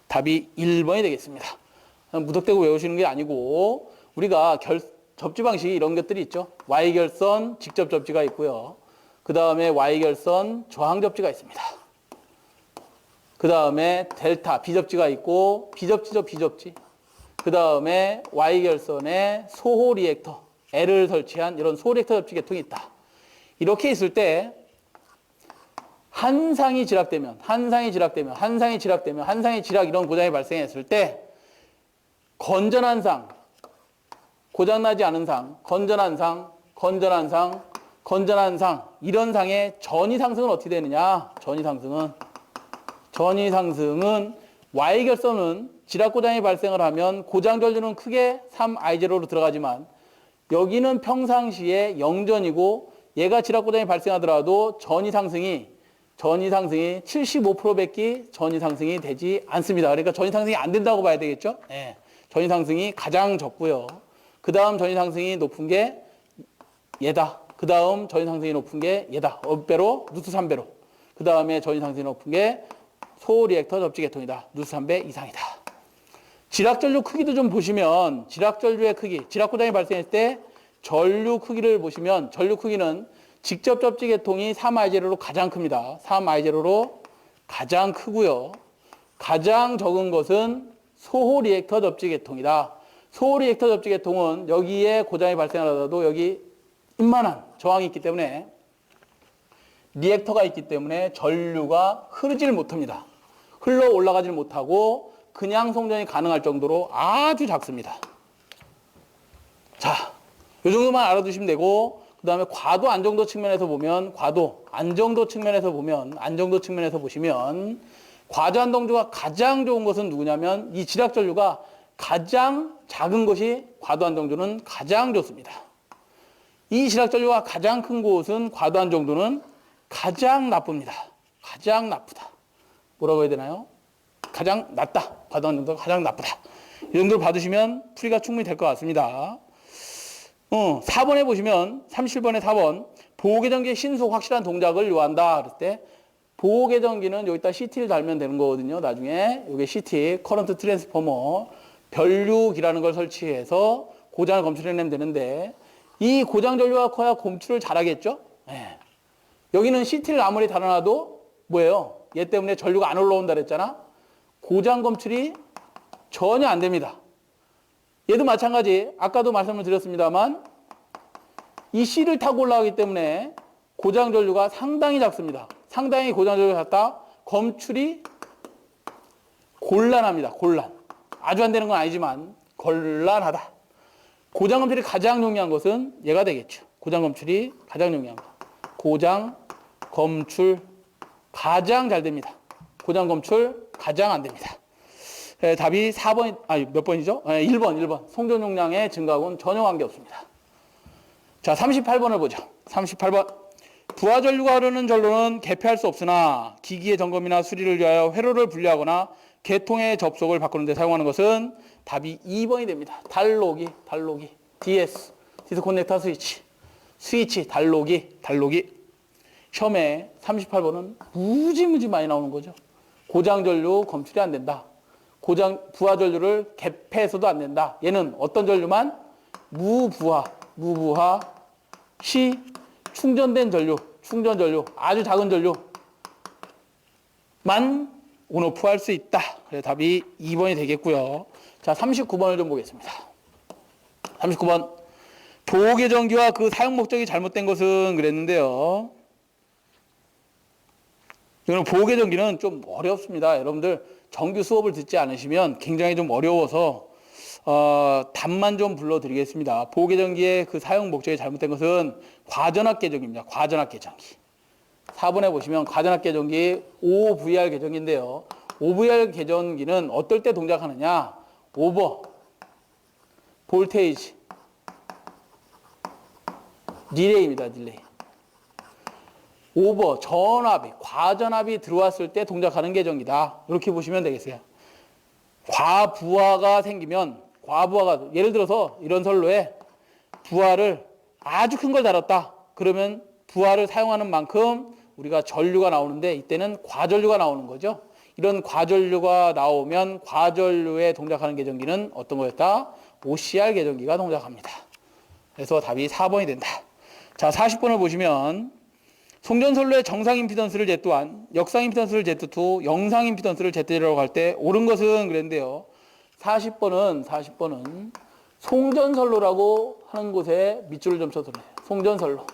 답이 1번이 되겠습니다. 무턱대고 외우시는 게 아니고 우리가 접지 방식이 이런 것들이 있죠. Y결선 직접 접지가 있고요. 그 다음에 Y결선 저항 접지가 있습니다. 그 다음에 델타 비접지가 있고 비접지죠. 비접지. 그 다음에 Y결선에 소호 리액터 L을 설치한 이런 소호 리액터 접지 계통이 있다. 이렇게 있을 때 한상이 지락되면 한상이 지락 이런 고장이 발생했을 때 건전한 상, 고장나지 않은 상, 건전한 상 이런 상의 전위 상승은 어떻게 되느냐? 전위 상승은 Y결선은 지락 고장이 발생을 하면 고장 전류는 크게 3I0로 들어가지만 여기는 평상시에 0전이고 얘가 지락 고장이 발생하더라도 전위 상승이 75%밖에 전위 상승이 되지 않습니다. 그러니까 전위 상승이 안 된다고 봐야 되겠죠? 네. 전위 상승이 가장 적고요. 그 다음 전위 상승이 높은 게 얘다. 그 다음 전위 상승이 높은 게 얘다. 업배로 누수 3배로. 그 다음에 전위 상승이 높은 게 소호 리액터 접지 계통이다. 누수 3배 이상이다. 지락 전류 크기도 좀 보시면 지락 전류의 크기, 지락 고장이 발생했을 때 전류 크기를 보시면 전류 크기는 직접 접지 계통이 3I0로 가장 큽니다. 3I0로 가장 크고요. 가장 적은 것은 소호 리액터 접지 계통이다. 소호 리액터 접지 계통은 여기에 고장이 발생하더라도 여기 이만한 저항이 있기 때문에 리액터가 있기 때문에 전류가 흐르질 못합니다. 흘러 올라가질 못하고 그냥 송전이 가능할 정도로 아주 작습니다. 자, 이 정도만 알아두시면 되고 그 다음에 과도 안정도 측면에서 보면 안정도 측면에서 보시면 과도 안정도가 가장 좋은 것은 누구냐면 이 지락 전류가 가장 작은 것이 과도 안정도는 가장 좋습니다. 이 지락 전류가 가장 큰 곳은 과도 안정도는 가장 나쁩니다. 가장 나쁘다. 뭐라고 해야 되나요? 가장 낮다. 과도 안정도가 가장 나쁘다. 이 정도를 받으시면 풀이가 충분히 될 것 같습니다. 4번에 보시면 37번에 4번 보호계정기의 신속 확실한 동작을 요한다. 그럴 때 보호계정기는 여기다 CT를 달면 되는 거거든요. 나중에 이게 CT, 커런트 트랜스포머 변류기라는 걸 설치해서 고장을 검출해내면 되는데 이 고장 전류가 커야 검출을 잘하겠죠. 네. 여기는 CT를 아무리 달아놔도 뭐예요? 얘 때문에 전류가 안 올라온다 그랬잖아. 고장 검출이 전혀 안 됩니다. 얘도 마찬가지. 아까도 말씀을 드렸습니다만 이 C를 타고 올라가기 때문에 고장 전류가 상당히 작습니다. 상당히 고장 전류가 작다. 검출이 곤란합니다. 아주 안 되는 건 아니지만 곤란하다. 고장 검출이 가장 용이한 것은 얘가 되겠죠. 고장 검출이 가장 용이한 거. 고장 검출 가장 잘 됩니다. 고장 검출 가장 안 됩니다. 답이 4번, 몇 번이죠? 1번. 송전 용량의 증가하고는 전혀 관계없습니다. 자, 38번을 보죠. 38번. 부하 전류가 흐르는 전로는 개폐할 수 없으나 기기의 점검이나 수리를 위하여 회로를 분리하거나 개통의 접속을 바꾸는 데 사용하는 것은 답이 2번이 됩니다. 달로기. DS. 디스코넥터 스위치. 스위치, 달로기. 시험에 38번은 무지무지 많이 나오는 거죠. 고장전류 검출이 안 된다. 부하전류를 갭해서도 안 된다. 얘는 어떤 전류만? 무부하, 시, 충전된 전류, 아주 작은 전류만 온오프 할 수 있다. 그래서 답이 2번이 되겠고요. 자, 39번을 좀 보겠습니다. 39번. 보호계정기와 그 사용 목적이 잘못된 것은 그랬는데요. 이거는 보호계정기는 좀 어렵습니다. 여러분들 정규 수업을 듣지 않으시면 굉장히 좀 어려워서 답만 좀 불러드리겠습니다. 보호계정기의 그 사용 목적이 잘못된 것은 과전압 계정기입니다. 과전압 계정기. 4번에 보시면 과전압 계정기 OVR 계정기인데요. OVR 계정기는 어떨 때 동작하느냐? 오버, 볼테이지, 릴레이입니다. 릴레이. 오버, 전압이, 과전압이 들어왔을 때 동작하는 계정기다. 이렇게 보시면 되겠어요. 과부하가 생기면, 예를 들어서 이런 선로에 부하를 아주 큰 걸 달았다. 그러면 부하를 사용하는 만큼 우리가 전류가 나오는데 이때는 과전류가 나오는 거죠. 이런 과전류가 나오면 과전류에 동작하는 계정기는 어떤 거였다? OCR 계정기가 동작합니다. 그래서 답이 4번이 된다. 자, 40번을 보시면 송전선로의 정상 임피던스를 Z1, 역상 임피던스를 Z2, 영상 임피던스를 Z1이라고 할 때 옳은 것은 그랬는데요. 40번은 송전선로라고 하는 곳에 밑줄을 좀 쳐드려요. 송전선로.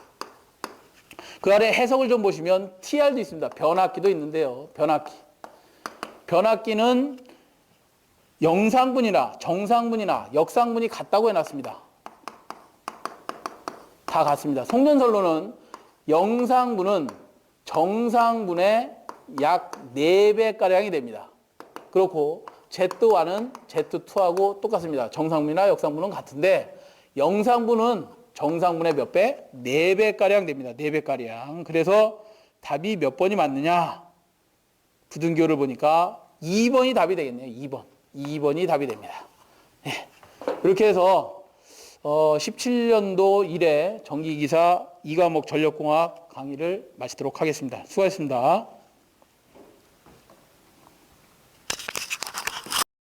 그 아래 해석을 좀 보시면 TR도 있습니다. 변압기도 있는데요. 변압기는 영상분이나 정상분이나 역상분이 같다고 해놨습니다. 다 같습니다. 송전선로는 영상분은 정상분의 약 4배가량이 됩니다. 그렇고 Z1은 Z2하고 똑같습니다. 정상분이나 역상분은 같은데 영상분은 정상분의 몇 배? 4배가량 됩니다. 4배가량. 그래서 답이 몇 번이 맞느냐? 부등교를 보니까 2번이 답이 되겠네요. 2번이 답이 됩니다. 네. 이렇게 해서 17년도 1회 전기기사 2과목 전력공학 강의를 마치도록 하겠습니다. 수고하셨습니다.